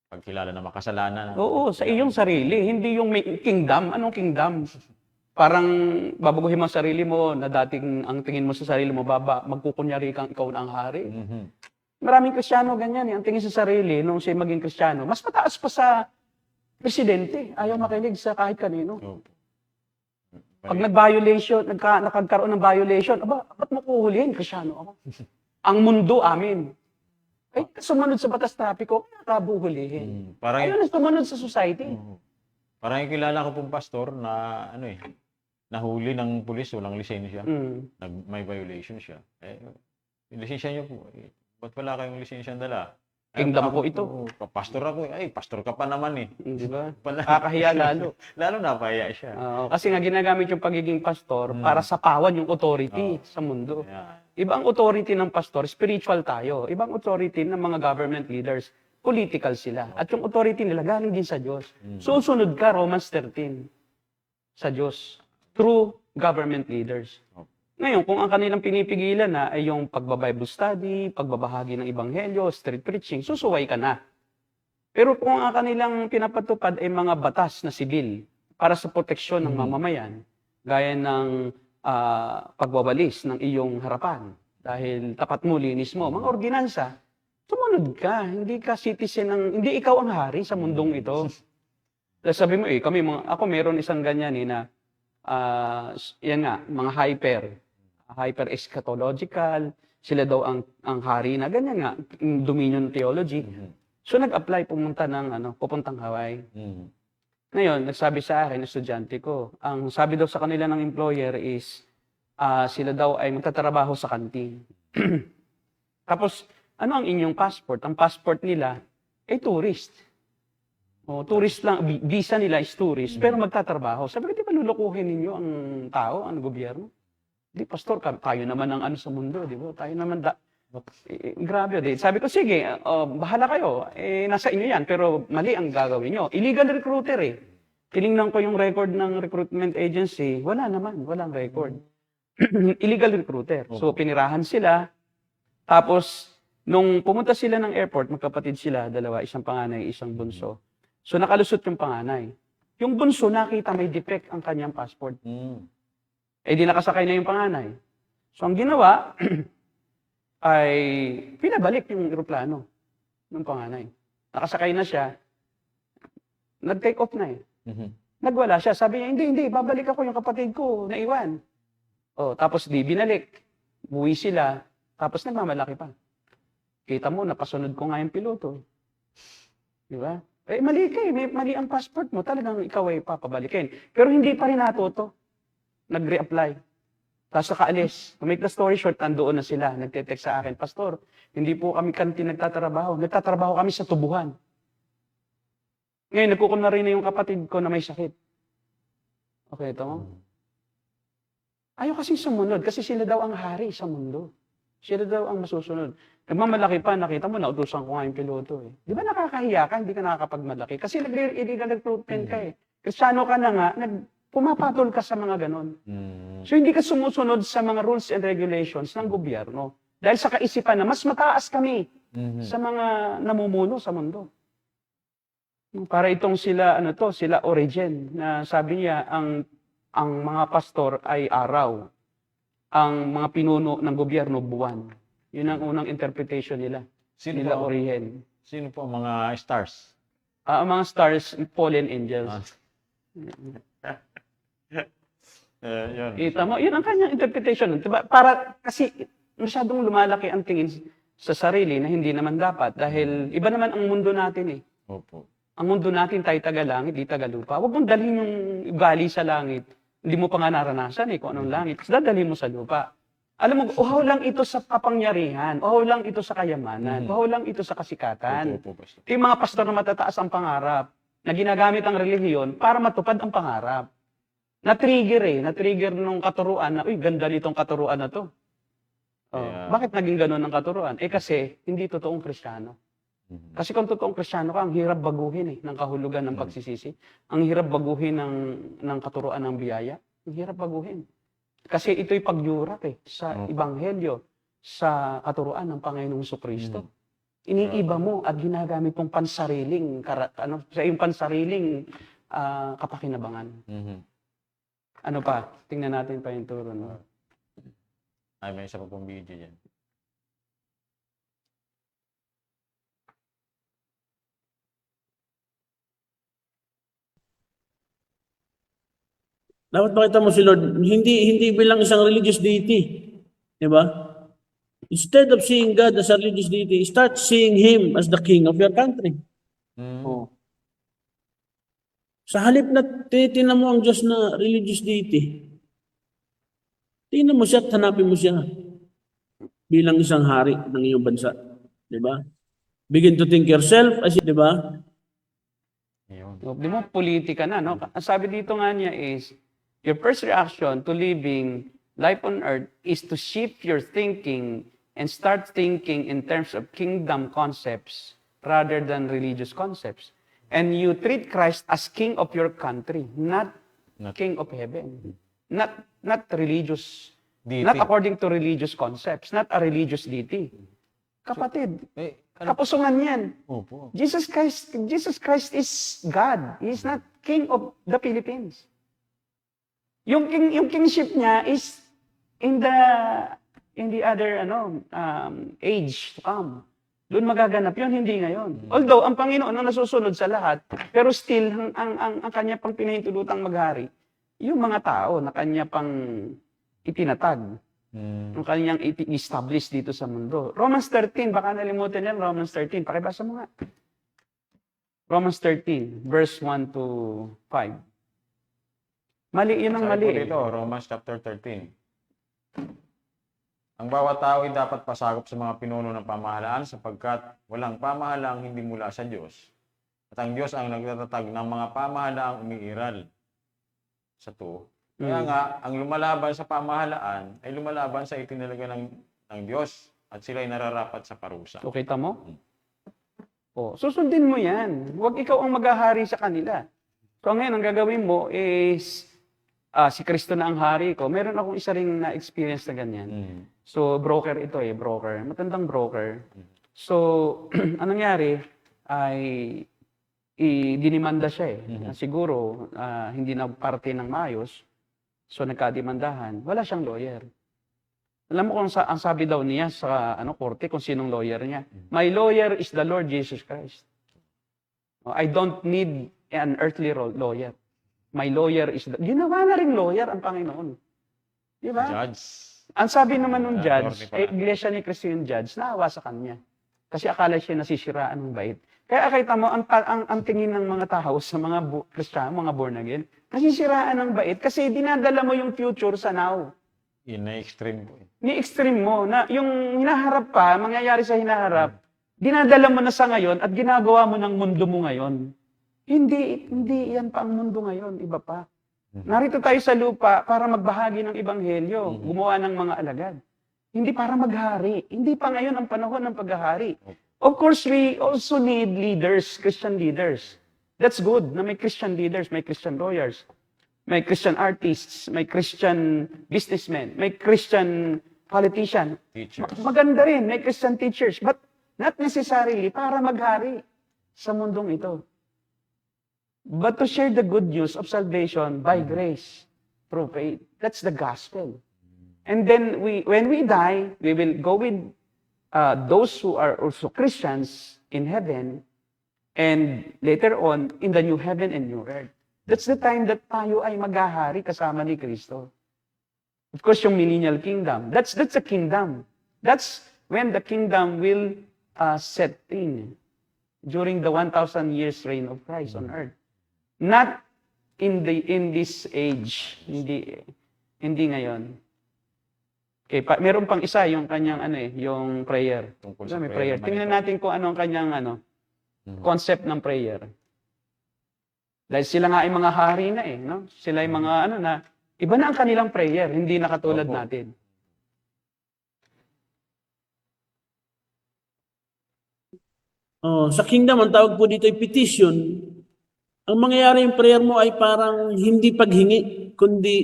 B: pagkilala na makasalanan.
C: Oo, sa iyong sarili. Hindi yung may kingdom. Anong kingdom? Parang babaguhin mo ang sarili mo na dating ang tingin mo sa sarili mo baba, magkukunyari kang ikaw na ang hari.
B: Mhm.
C: Maraming Kristiyano ganyan eh. Ang tingin sa sarili nung siya maging Kristiyano, mas mataas pa sa presidente. Ayaw makinig sa kahit kanino.
B: Opo.
C: Pag nag-violation, nakagkaroon ng violation, ba't mo kuhulihin? Kristiyano ako. Ang mundo amin. Ay, sumunod sa batas trapiko, kaya ka buhulihin.
B: Parang,
C: Ayaw na sumunod sa society.
B: parang yung kilala ko pong pastor na nahuli ng pulis, walang lisensya. May violation siya. Yung lisensya niyo po, ba't wala kayong lisensya dala?
C: Kingdom ko ito.
B: Pastor ako. Ay, pastor ka pa naman eh.
C: Di ba?
B: Pala,
C: Kakahiya lalo.
B: lalo napahiya siya.
C: Kasi nga ginagamit yung pagiging pastor para sapawan yung authority sa mundo.
B: Kaya,
C: Ibang authority ng pastor, spiritual tayo. Ibang authority ng mga government leaders, political sila. At yung authority nila galing din sa Diyos. Susunod ka, Romans 13, sa Diyos. Through government leaders. Ngayon, kung ang kanilang pinipigilan na ay yung pagbabible study, pagbabahagi ng ebanghelyo, street preaching, susuway ka na. Pero kung ang kanilang pinapatupad ay mga batas na sibil para sa proteksyon ng mamamayan, gaya ng pagwawalis ng iyong harapan, dahil tapat mo, linis mo, mga ordinansa, sumunod ka. Hindi ka citizen hindi ikaw ang hari sa mundong ito. Sabi mo, ako meron isang ganyan na, yan nga, mga hyper eschatological, sila daw ang hari na, ganyan nga, dominion theology. So nag-apply, pupuntang Hawaii. Ngayon, nagsabi sa akin, estudyante ko, ang sabi daw sa kanila ng employer is, sila daw ay magtatrabaho sa kantin. Tapos, ano ang inyong passport? Ang passport nila ay tourist. Tourist lang, visa nila is tourist, pero magtatrabaho. Sabi ko, di ba lulukuhin ninyo ang tao, ang gobyerno? Di, pastor, tayo naman ang sa mundo, di ba? Tayo naman, grabe, di. Sabi ko, sige, bahala kayo. Nasa inyo yan, pero mali ang gagawin nyo. Illegal recruiter eh. Tinignan ko yung record ng recruitment agency, wala naman, walang record. Illegal recruiter. So, pinirahan sila. Tapos, nung pumunta sila ng airport, magkapatid sila, dalawa, isang panganay, isang bunso. So, nakalusot yung panganay. Yung bunso, nakita may defect ang kanyang passport. Di nakasakay na yung panganay. So, ang ginawa, ay pinabalik yung eroplano ng panganay. Nakasakay na siya, nag-take off na eh. Nagwala siya. Sabi niya, hindi, babalik ako, yung kapatid ko, naiwan. Tapos binalik. Buwi sila, tapos nagmamalaki pa. Kita mo, napasunod ko nga yung piloto. Di ba? Mali ka eh. Mali ang passport mo. Talagang ikaw ay papabalikin. Pero hindi pa rin natuto. Nag-reapply. Tapos nakaalis. To make the story short, nandoon na sila. Nagte-text sa akin, Pastor, hindi po kami kantin nagtatrabaho. Nagtatrabaho kami sa tubuhan. Ngayon, nagkukumna rin na yung kapatid ko na may sakit. Okay, ito mo? Ayaw kasing sumunod kasi sila daw ang hari sa mundo. Sila daw ang masusunod. Nagmamalaki pa, nakita mo, nautusan ko nga yung piloto eh. Di ba nakakahiya ka, hindi ka nakakapagmalaki? Kasi illegal recruitment ka eh. Kristiyano ka na nga, pumapatol ka sa mga ganon. So hindi ka sumusunod sa mga rules and regulations ng gobyerno. Dahil sa kaisipan na mas mataas kami sa mga namumuno sa mundo. Para itong sila, sila Origen, na sabi niya, ang mga pastor ay araw. Ang mga pinuno ng gobyerno, buwan. Yun ang unang interpretation nila. Nila Origen.
B: Sino po ang mga stars?
C: Ang mga stars, fallen angels.
B: Yun.
C: Kita mo, yun ang kanyang interpretation. Diba? Para, kasi masyadong lumalaki ang tingin sa sarili na hindi naman dapat dahil iba naman ang mundo natin eh.
B: Opo.
C: Ang mundo natin tayo taga-langit, di taga-lupa. Huwag mong dalhin yung ugali sa langit. Hindi mo pa nga naranasan eh kung anong langit. Tapos dadalhin mo sa lupa. Alam mo, uhaw lang ito sa kapangyarihan. Uhaw lang ito sa kayamanan. Uhaw lang ito sa kasikatan.
B: Opo, Pastor.
C: Yung mga pastor na matataas ang pangarap, na ginagamit ang relihiyon para matupad ang pangarap. Na-trigger nung katuruan na, uy, ganda nitong katuruan na to. Oh,
B: Kaya-
C: bakit naging ganun ang katuruan? Kasi hindi totoong Kristiyano. Kasi kung totoong Kristiyano ka, ang hirap baguhin ng kahulugan ng pagsisisi. Ang hirap baguhin ng katuruan ng biyaya. Ang hirap baguhin. Kasi ito'y pagyurak sa Ebanghelyo, sa katuruan ng Panginoong Jesucristo. Iniiba mo at ginagamit mong pansariling, sa iyong pansariling kapakinabangan. Ano pa? Tingnan natin pa yung turo. No?
B: Ay, may isa pa pong video dyan.
D: Dapat makita mo si Lord, hindi bilang isang religious deity. Di ba? Instead of seeing God as a religious deity, start seeing Him as the King of your country. Oh. Sa halip na tinitingnan mo ang Diyos na religious deity, tingnan mo siya at hanapin mo siya bilang isang hari ng iyong bansa. Di ba? Begin to think yourself as, di ba?
B: Ayun.
C: Di mo, politika na. No? Ang sabi dito nga niya is, your first reaction to living life on earth is to shift your thinking and start thinking in terms of kingdom concepts rather than religious concepts. And you treat Christ as king of your country, not king of heaven. Not religious,
B: Deity.
C: not according to religious concepts, not a religious deity. Kapatid, kapusungan yan.
B: Opo.
C: Jesus Christ is God. He is not king of the Philippines. Yung kingship niya is in the other age to come. Doon magaganap yun, hindi ngayon. Although, ang Panginoon ang nasusunod sa lahat, pero still, ang kanya pang pinahintulutang maghari, yung mga tao na kanya pang itinatag, ang kanyang i-establish dito sa mundo. Romans 13, baka nalimutan yan, Romans 13. Pakibasa mo nga. Romans 13, verse 1 to 5. Mali, yun ang
B: Sabi
C: mali.
B: po dito, Romans chapter 13. Ang bawat tao ay dapat pasakop sa mga pinuno ng pamahalaan sapagkat walang pamahalaang hindi mula sa Diyos. At ang Diyos ang nagtatatag ng mga pamahalaang umiiral sa to. Kaya nga, ang lumalaban sa pamahalaan ay lumalaban sa itinalaga ng Diyos at sila ay nararapat sa parusa.
C: So, kita mo? O, susundin mo yan. Huwag ikaw ang maghahari sa kanila. So, ngayon, ang gagawin mo is, si Kristo na ang hari ko. Meron akong isa ring na-experience na ganyan. So, broker ito broker. Matandang broker. So, anong nangyari ay dinimanda siya Siguro, hindi na parte ng maayos. So, nagkadimandahan. Wala siyang lawyer. Alam mo kung ang sabi daw niya sa korte kung sinong lawyer niya. My lawyer is the Lord Jesus Christ. I don't need an earthly lawyer. My lawyer is ginawa na rin lawyer ang Panginoon. Di ba?
B: Judge.
C: Ang sabi naman ng judge,
B: attorney pala.
C: iglesia ni Cristo yung judge, naawa sa kanya. Kasi akala siya nasisiraan ng bait. Kaya kita mo, ang tingin ng mga tao sa mga Kristiyano, mga born again, nasisiraan ng bait kasi dinadala mo yung future sa now.
B: Yun na extreme po.
C: Ni-extreme mo, na yung hinaharap pa, mangyayari sa hinaharap, dinadala mo na sa ngayon at ginagawa mo ng mundo mo ngayon. Hindi yan pa ang mundo ngayon, iba pa. Narito tayo sa lupa para magbahagi ng ebanghelyo, gumawa ng mga alagad. Hindi para maghari. Hindi pa ngayon ang panahon ng paghahari. Of course, we also need leaders, Christian leaders. That's good na may Christian leaders, may Christian lawyers, may Christian artists, may Christian businessmen, may Christian politician.
B: Teachers.
C: Maganda rin, may Christian teachers, but not necessarily para maghari sa mundong ito. But to share the good news of salvation by grace through faith. That's the gospel. And then when we die, we will go with those who are also Christians in heaven, and later on, in the new heaven and new earth. That's the time that tayo ay maghahari kasama ni Kristo. Of course, yung millennial kingdom. That's a kingdom. That's when the kingdom will set in during the 1,000 years reign of Christ on earth. Not in this age, hindi ngayon. Okay, meron pang isa yung kanyang yung prayer.
B: Tungkol sa
C: May
B: prayer
C: prayer.
B: naman
C: Tingnan
B: ito.
C: natin kung ano ang kanyang concept ng prayer. Dahil sila nga ay mga hari na no? Sila ay mga na iba na ang kanilang prayer, hindi na katulad
B: Opo.
C: natin.
D: Sa kingdom, ang tawag po dito ay petition. Ang mangyayari yung prayer mo ay parang hindi paghingi, kundi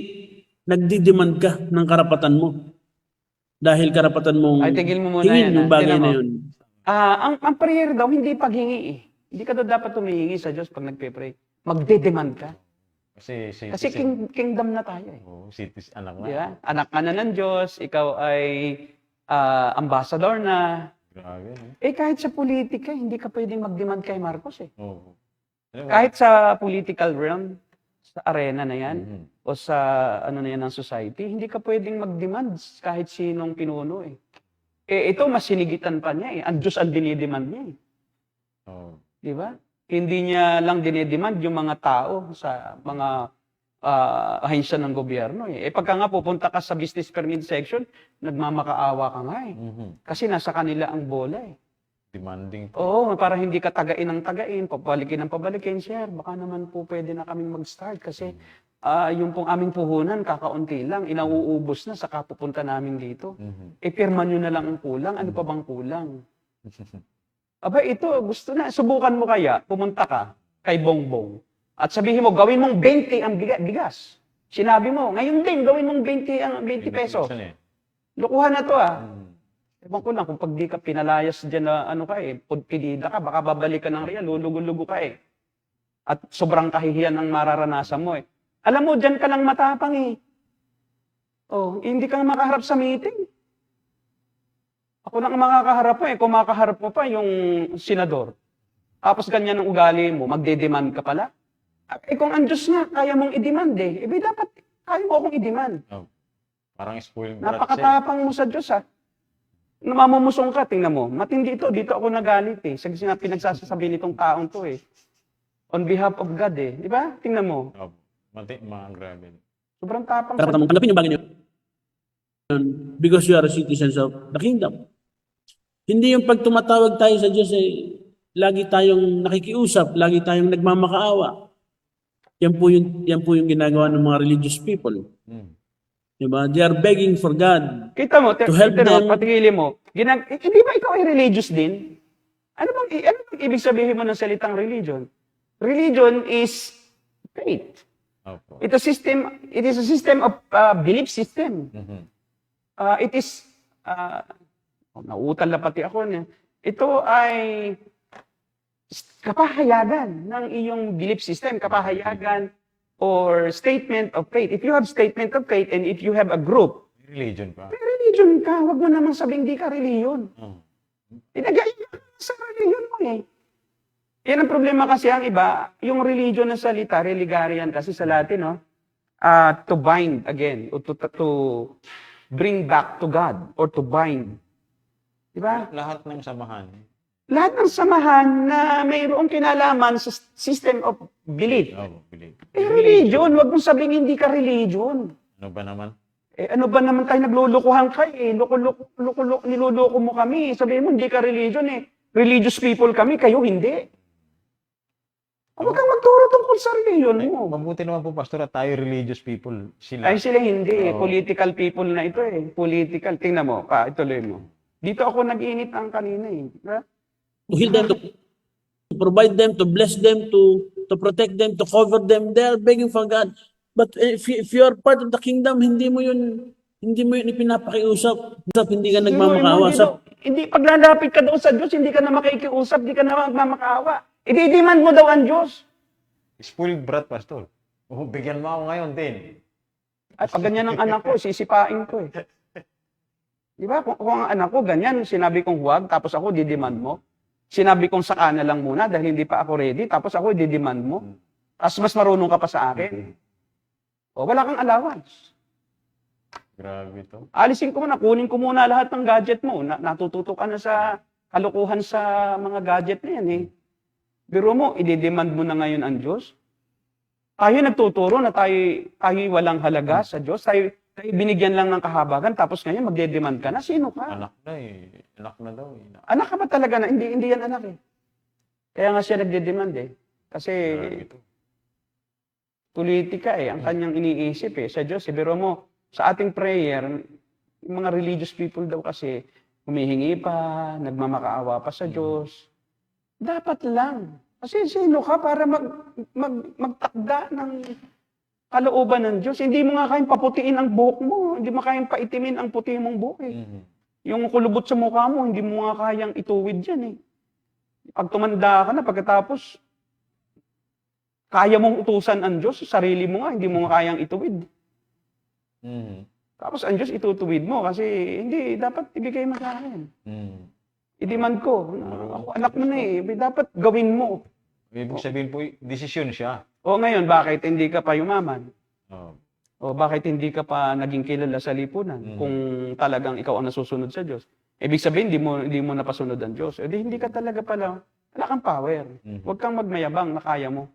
D: nagdidemand ka ng karapatan mo. Dahil karapatan mong
C: Ay, tigil mo muna
D: hingin
C: yan,
D: yung bagay
C: Tingnan
D: na
C: mo.
D: yun.
C: Ang prayer daw, hindi paghingi Hindi ka daw dapat humihingi sa Diyos pag nagpe-pray. Magde-demand ka.
B: Kasi
C: Kasi kingdom na tayo
B: citizen, anak na.
C: Di ba? Anak ka na ng Diyos, ikaw ay ambassador na.
B: Grabe, no?
C: Kahit sa politika, hindi ka pwedeng mag-demand kay Marcos
B: Oo.
C: Kahit sa political realm, sa arena na yan,
B: Mhm.
C: o sa na yan ng society, hindi ka pwedeng mag-demand kahit sinong pinuno ito, mas sinigitan pa niya Ang Diyos ang dinidemand niya
B: Oo.
C: Di ba? Hindi niya lang dinidemand yung mga tao sa mga ahensya ng gobyerno pagka nga pupunta ka sa business permit section, nagmamakaawa ka nga
B: Mhm.
C: Kasi nasa kanila ang bola
B: Demanding.
C: Oo, para hindi ka tagain ng tagain, pabalikin ng pabalikin, sir. Baka naman po pwede na kaming mag-start kasi yung pong aming puhunan, kakaunti lang, inauubos na sa kapupunta namin dito.
B: Mhm.
C: Pirma nyo na lang ang kulang. Ano pa bang kulang? Aba, ito, gusto na. Subukan mo kaya, pumunta ka kay Bongbong at sabihin mo, gawin mong 20 ang bigas. Sinabi mo, ngayon din, gawin mong 20 ang 20 pesos. Lukuhan na to
B: Mhm.
C: Ewan ko lang, kung pag di ka pinalayas dyan na pudpidida ka, baka babalik ka ng real, lulugo-lugo ka At sobrang kahihiyan ang mararanasan mo Alam mo, dyan ka lang matapang hindi ka makaharap sa meeting. Ako lang ang makakaharap mo kung makaharap mo pa yung senador. Tapos ganyan ang ugali mo, magde-demand ka pala. Kung ang Diyos nga, kaya mong i-demand dapat kaya mo akong i-demand.
B: Oh. Parang spoiled brat siya.
C: Napakatapang mo sa Diyos Namamumusong ka, tingnan mo. Matindi ito, dito ako nagalit Kasi pinagsasasabi nitong taong to On behalf of God Di ba? Tingnan mo.
B: Oh. Mga grabe.
C: Sobrang tapang
D: Karapatan mong tanggapin yung bagay na yun because you are a citizens of the kingdom. Hindi yung pag tumatawag tayo sa Diyos lagi tayong nakikiusap, lagi tayong nagmamakaawa. Yan po yung ginagawa ng mga religious people.
B: Mm.
D: Diba? They are begging for God.
C: Kita mo,
D: To help them.
C: patigilin mo. Di ba ikaw ay religious din? Ano bang ibig sabihin mo ng salitang religion? Religion is faith.
B: Opo.
C: It is a system of belief system.
B: Mhm.
C: It is, nauutal na pati ako niya. Ito ay kapahayagan ng iyong belief system, kapahayagan or statement of faith. If you have statement of faith and if you have a group,
B: Religion pa.
C: may religion ka, wag mo namang sabing di ka reliyon.
B: Oh.
C: Inagay ka sa religion mo Yan ang problema kasi ang iba, yung religion na salita, religarian kasi sa Latin, to bind again, or to bring back to God, or to bind. Di ba?
B: Lahat ng samahan.
C: Lahat ng samahan na mayroong kinalaman sa system of belief.
B: Oh, believe.
C: Religion, wag mong sabing hindi ka religion.
B: Ano ba naman?
C: Ano ba naman tayo naglulukuhan ka niloloko mo kami. Sabihin mo, hindi ka religion Religious people kami, kayo hindi. Huwag kang magturo tungkol sa religion mo.
B: Mabuti naman po, Pastor, at tayo religious people.
C: Ay, sila hindi.
B: Oo.
C: Political people na ito Political. Tingnan mo, ituloy mo. Dito ako nag-init ang kanina Diba?
D: To heal them, to provide them, to bless them, to protect them, to cover them. They are begging for God. But if you are part of the kingdom, hindi mo yun ipinapakiusap. Hindi ka nagmamakaawa.
C: Hindi, paglalapit ka daw sa Diyos, hindi ka na makikiusap, hindi ka na magmamakaawa. I-demand mo daw ang Diyos.
B: Spoiled brat, Pastor. Oh, bigyan mo ako ngayon din.
C: Ay, pag ganyan ang anak ko, sisipain ko Di ba? Kung ang anak ko ganyan, sinabi kong huwag, tapos ako didemand mo. Sinabi kong saka na lang muna dahil hindi pa ako ready, tapos ako didemand mo. Tapos mas marunong ka pa sa akin. O, wala kang allowance.
B: Grabe to.
C: Alisin ko muna, kunin ko muna lahat ng gadget mo. Natututo ka na sa kalokohan sa mga gadget na yan eh. Biro mo, i-demand mo na ngayon ang Diyos. Tayo nagtuturo na tayo walang halaga sa Diyos. Tayo binigyan lang ng kahabagan, tapos ngayon magde-demand ka na. Sino ka?
B: Anak na eh. Anak na daw eh.
C: Anak ka ba talaga na? Hindi yan anak eh. Kaya nga siya nagde-demand eh. Kasi
B: Grabe to.
C: politika eh, ang kanyang iniisip eh, sa Diyos. Biro mo, sa ating prayer, yung mga religious people daw kasi, humihingi pa, nagmamakaawa pa sa Diyos. Dapat lang. Kasi sino ka para magtakda ng kalooban ng Diyos? Hindi mo nga kayang paputiin ang buhok mo. Hindi mo kayang paitimin ang puti mong buhok eh.
B: Mhm.
C: Yung kulubot sa mukha mo, hindi mo nga kayang ituwid yan eh. Pag tumanda ka na, pagkatapos, kaya mong utusan ang Diyos, sarili mo nga, hindi mo nga kayang ituwid.
B: Mhm.
C: Tapos ang Diyos itutuwid mo kasi hindi, dapat ibigay mo sa akin.
B: Mhm.
C: I-demand ko. Ako, anak mo na eh. Dapat gawin mo.
B: Ibig sabihin po, desisyon siya.
C: O ngayon, bakit hindi ka pa yumaman?
B: Oh.
C: O bakit hindi ka pa naging kilala sa lipunan kung talagang ikaw ang nasusunod sa Diyos? Ibig sabihin, hindi mo napasunod ang Diyos. E di, hindi ka talaga pala, wala kang power. Huwag kang magmayabang na kaya mo.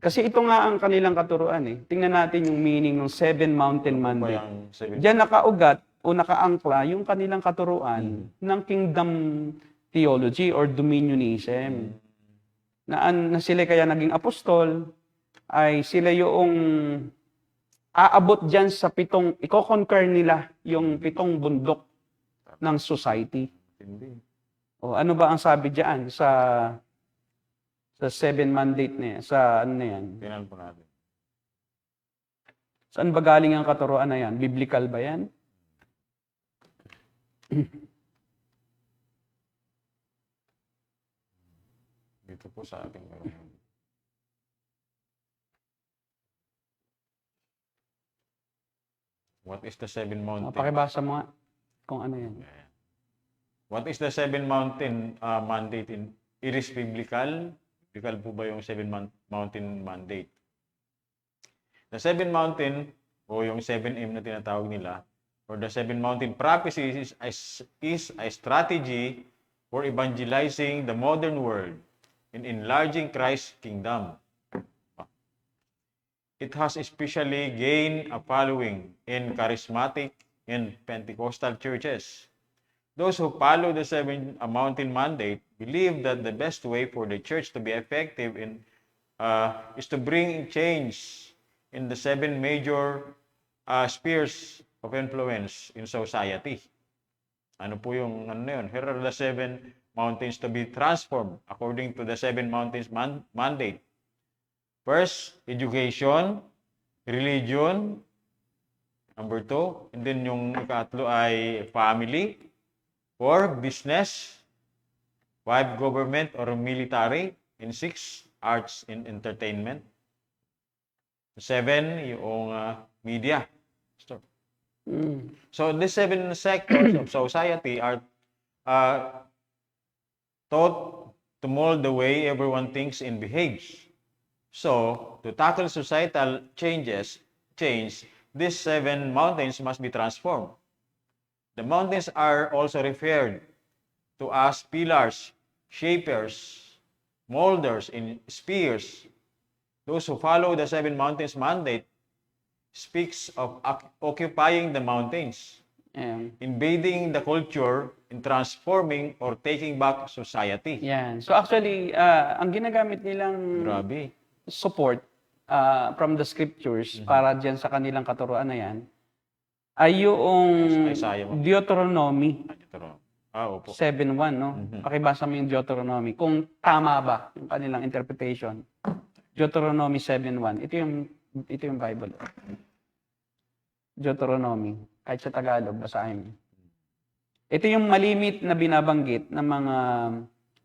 C: Kasi ito nga ang kanilang katuruan eh. Tingnan natin yung meaning ng Seven Mountain Mandate.
B: Yung sabihin,
C: Diyan nakaugat o nakaangkla yung kanilang katuruan ng kingdom theology or dominionism. Na sila kaya naging apostol, ay sila yung aabot dyan sa iko-conquer nila yung 7 bundok ng society.
B: hindi.
C: O ano ba ang sabi diyan sa 7 mandate na yan? Sa ano na yan?
B: Tingnan po natin.
C: Saan ba galing ang katuruan na yan? Biblical ba yan?
B: Dito po sa ating What is the seven mountain?
C: Pakibasa mo nga kung ano yan.
B: What is the seven mountain mandate in it is biblical? Biblical po ba yung mountain mandate? The seven mountain o yung 7M na tinatawag nila or the seven mountain prophecies is a strategy for evangelizing the modern world in enlarging Christ's kingdom. It has especially gained a following in charismatic and Pentecostal churches. Those who follow the seven mountain mandate believe that the best way for the church to be effective is to bring change in the 7 major spheres of influence in society. Ano po yung ano yun? Here are the 7 mountains to be transformed according to the 7 mountains mandate. First, education, religion. Number 2, and then yung ikatlo ay family. 4, business. 5, government or military. And 6, arts and entertainment. 7, yung media. So, these 7 sectors of society are taught to mold the way everyone thinks and behaves. So, to tackle societal change, these 7 mountains must be transformed. The mountains are also referred to as pillars, shapers, molders, and spheres. Those who follow the 7 mountains mandate speaks of occupying the mountains, invading the culture, and transforming or taking back society.
C: Yan. So actually, ang ginagamit nilang
B: Grabe.
C: support from the scriptures para dyan sa kanilang katuruan na yan ay yung
B: Isaiah mo.
C: Deuteronomy
B: Opo.
C: 7:1, no? Pakibasa mo yung Deuteronomy kung tama ba yung kanilang interpretation. Deuteronomy 7:1. Ito yung Bible. Deuteronomy. Kahit sa Tagalog, basahin mo. Ito yung malimit na binabanggit ng mga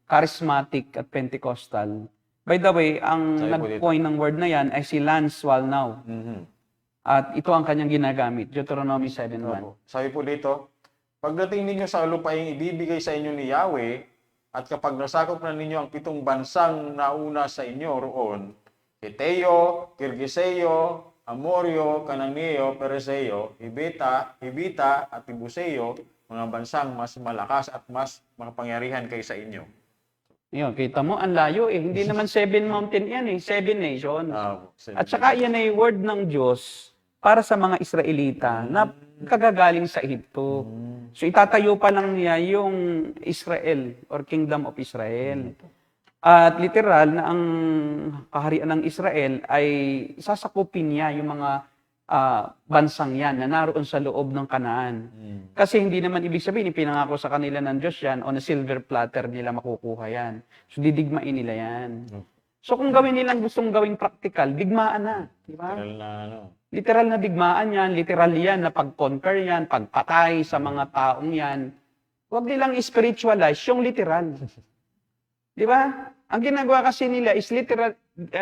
C: charismatic at Pentecostal. By the way, ang nag-coin ng word na yan ay si Lance Wallnau. At ito ang kanyang ginagamit, Deuteronomy 7:1.
B: Sabi po dito, pagdating ninyo sa lupaing ibibigay sa inyo ni Yahweh, at kapag nasakop na ninyo ang 7 bansang nauna sa inyo roon, Hiteo, Kirgiseo, Amorio, Cananeo, Pereseo, Hibita, at Ibuseo, mga bansang mas malakas at mas makapangyarihan kaysa inyo.
C: Yun, kita mo, ang layo eh. Hindi naman 7 mountain yan eh. 7 nations.
B: At
C: At saka yan ay word ng Diyos para sa mga Israelita na kagagaling sa Ehipto. So itatayo pa lang niya yung Israel or Kingdom of Israel. At literal na ang kaharian ng Israel ay sasakupin niya yung mga bansang yan na naroon sa loob ng Kanaan. Kasi hindi naman ibig sabihin, ipinangako sa kanila ng Diyos yan, on a silver platter nila makukuha yan. So didigmain nila yan. So kung gawin nilang gustong gawing practical, digmaan na. Di ba? Literal na digmaan yan, literal yan na pag-conquer yan, pagpatay sa mga taong yan. Huwag nilang spiritualize yung literal. Di ba? Ang ginagawa kasi nila is literal,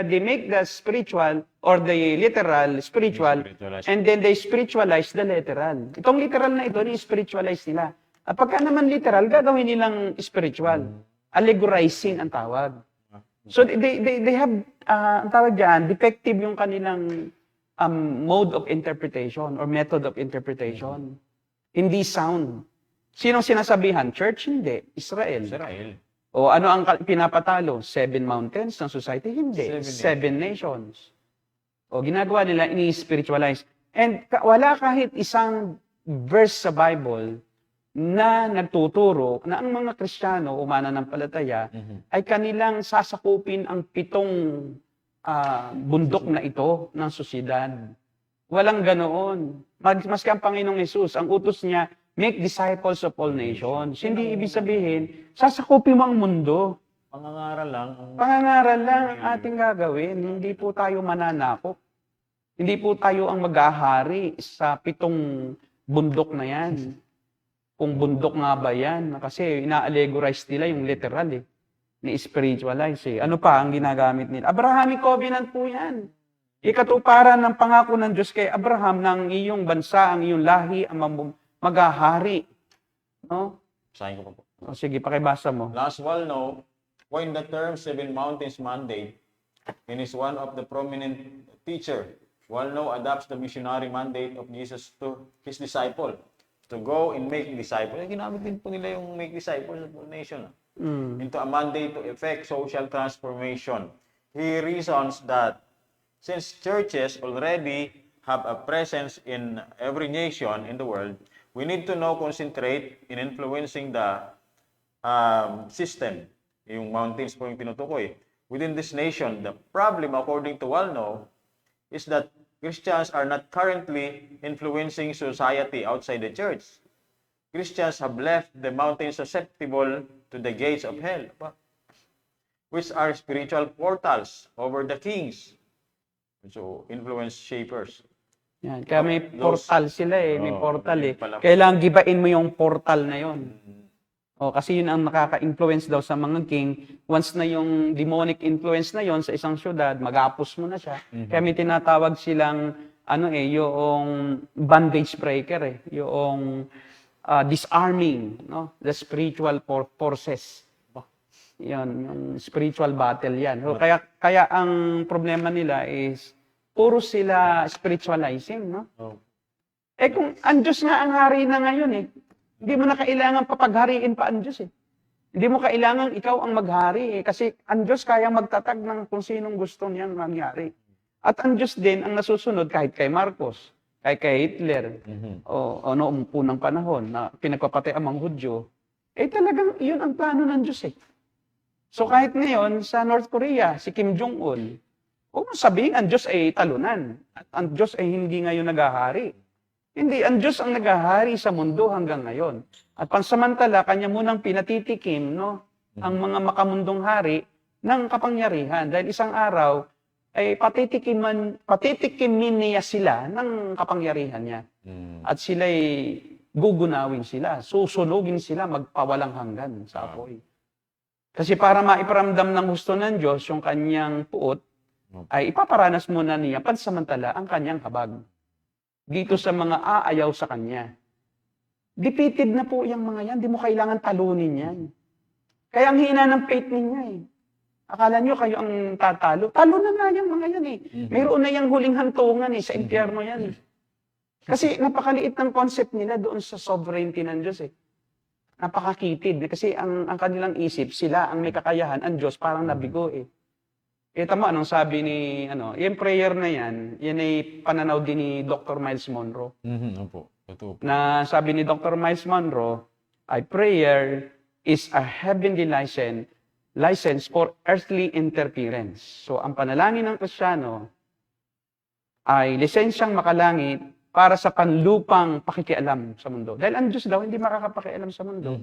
C: they make the spiritual or the literal spiritual, and then they spiritualize the literal. Itong literal na ito, ni-spiritualize nila. At pagka naman literal, gagawin nilang spiritual. Allegorizing ang tawag. So they have, ang tawag dyan, defective yung kanilang mode of interpretation or method of interpretation. Hindi sound. Sinong sinasabihan? Church? Hindi. Israel. O ano ang pinapatalo? 7 mountains ng society? Hindi. 7 nations. O ginagawa nila, ini-spiritualize. And wala kahit isang verse sa Bible na nagtuturo na ang mga Kristiyano o mananampalataya ay kanilang sasakupin ang 7 bundok na ito ng sosyedad. Walang ganoon. Maski ang Panginoong Hesus, ang utos niya, make disciples of all nations. Hindi ibig sabihin, sasakupin mo ang mundo.
B: Pangangaral lang.
C: Pangangaral lang ang ating gagawin. Hindi po tayo mananakop. Hindi po tayo ang maghahari sa 7 bundok na yan. Kung bundok nga ba yan? Kasi ina-allegorize nila yung literal eh. Ni-spiritualize eh. Ano pa ang ginagamit nila? Abrahamic covenant po yan. Ikatuparan ng pangako ng Diyos kay Abraham ng iyong bansa, ang iyong lahi, ang maghahari. No?
B: Sahin ko pa po.
C: O, sige, pakibasa mo.
B: Last Walno, coined the term 7 mountains mandate and is one of the prominent teacher. Walno adopts the missionary mandate of Jesus to his disciple to go and make disciples. Ginamit din po nila yung make disciples of all nation into a mandate to effect social transformation. He reasons that since churches already have a presence in every nation in the world, we need to now concentrate in influencing the system. Yung mountains po yung tinutukoy. Within this nation, the problem, according to Walno, is that Christians are not currently influencing society outside the church. Christians have left the mountains susceptible to the gates of hell, which are spiritual portals over the kings. So, influence shapers.
C: Yan. Kaya may portal sila eh. May portal eh. Kailangan gibain mo yung portal na yon. O, kasi yun ang nakaka-influence daw sa mga king. Once na yung demonic influence na yon sa isang syudad, mag-apos mo na siya. Kaya may tinatawag silang, yung bandage breaker eh. Yung disarming, no? The spiritual forces. Yan, yung spiritual battle yan. So, kaya ang problema nila is, puro sila spiritualizing, no? Kung ang Diyos nga ang hari na ngayon eh, hindi mo na kailangan papaghariin pa ang Diyos eh. Hindi mo kailangan ikaw ang maghari eh. Kasi ang Diyos kayang magtatag ng kung sinong gusto niyang mangyari. At ang Diyos din ang nasusunod kahit kay Marcos, kahit kay Hitler, o noong punang panahon na pinagpapatay ang mga Hudyo, talagang yun ang plano ng Diyos eh. So kahit ngayon sa North Korea, si Kim Jong-un, huwag mo sabihin ang Diyos ay talunan. At ang Diyos ay hindi ngayon naghahari. Hindi, ang Diyos ang naghahari sa mundo hanggang ngayon. At pansamantala, kanya munang pinatitikim, no, ang mga makamundong hari ng kapangyarihan. Dahil isang araw, ay patitikimin niya sila ng kapangyarihan niya. At sila'y gugunawin sila, susunugin sila, magpawalang hanggan sa apoy. Kasi para maiparamdam ng gusto ng Diyos yung kanyang puot, ay ipaparanas muna niya pansamantala ang kanyang habag. Dito sa mga aayaw sa kanya. Defeated na po yung mga yan. Di mo kailangan talunin yan. Kaya ang hina ng faith ninyo eh. Akala nyo kayo ang tatalo. Talo na nga yung mga yan eh. Mayroon na yung huling hantungan eh, sa impyerno yan. Kasi napakaliit ng concept nila doon sa sovereignty ng Diyos eh. Napakakitid. Kasi ang kanilang isip, sila ang may kakayahan, ang Diyos parang nabigo eh. Kita mo, anong sabi ni, yung prayer na yan ay pananaw din ni Dr. Miles Monroe.
B: Opo. Totoo po.
C: Na sabi ni Dr. Miles Monroe, ay prayer is a heavenly license for earthly interference. So, ang panalangin ng Kristiyano ay lisensyang makalangit para sa panlupang pakikialam sa mundo. Dahil ang Diyos daw hindi makakapakialam sa mundo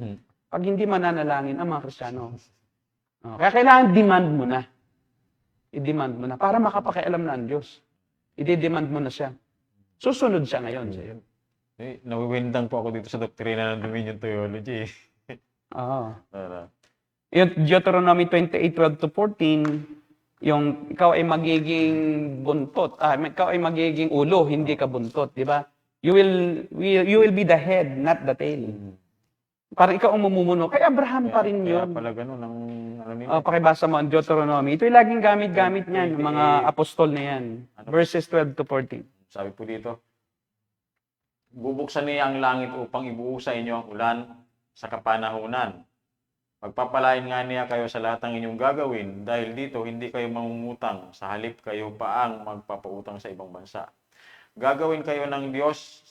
C: pag hindi mananalangin ang mga Kristiyano. Kaya kailangan demand mo na. I-demand mo na para makapakialam na ang Diyos. I-demand mo na siya. Susunod siya ngayon sa iyo.
B: Nawiwindang po ako dito sa doktrina ng Dominion Theology.
C: Oo.
B: Para.
C: Yung Deuteronomy 28:12-14, yung ikaw ay magiging buntot, ikaw ay magiging ulo, hindi ka buntot, di ba? You will be the head, not the tail. Parang ikaw ang mamumuno. Kay Abraham pa rin
B: Kaya
C: yun.
B: pala ganun ang nila.
C: Pakibasa mo ang Deuteronomy. Ito'y laging gamit-gamit niyan, yung mga apostol na yan. Verses 12-14.
B: Sabi po dito, bubuksan niya ang langit upang ibuo sa inyo ang ulan sa kapanahunan. Pagpapalain nga niya kayo sa lahat ng inyong gagawin dahil dito hindi kayo mangungutang, sa halip kayo pa ang magpapautang sa ibang bansa. Gagawin kayo ng Diyos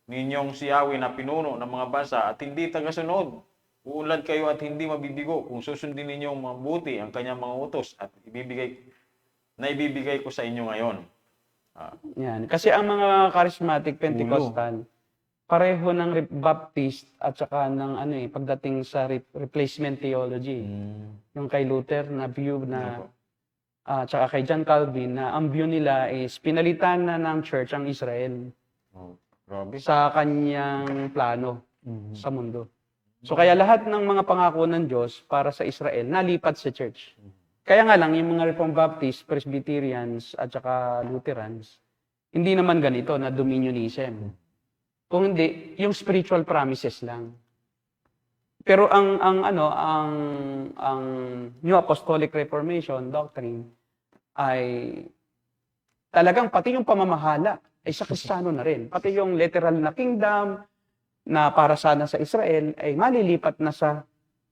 B: ninyong si Yahweh na pinuno ng mga bansa at hindi tagasunod. Uunlad kayo at hindi mabibigo kung susundin ninyong mabuti ang kanyang mga utos at ibibigay ko sa inyo ngayon.
C: Yan. Kasi ang mga charismatic Pentecostal, pareho ng Baptist at saka ng pagdating sa replacement theology. Yung kay Luther na view na at saka kay John Calvin na ang view nila is pinalitan na ng church ang Israel sa kanyang plano sa mundo. So kaya lahat ng mga pangako ng Diyos para sa Israel nalipat sa church. Kaya nga lang yung mga Reformed Baptist, Presbyterians at saka Lutherans, hindi naman ganito na dominionism. Kung hindi, yung spiritual promises lang. Pero ang New Apostolic Reformation doctrine ay talagang pati yung pamamahala ay sa Kristiyano na rin. Pati yung literal na kingdom na para sana sa Israel ay malilipat na sa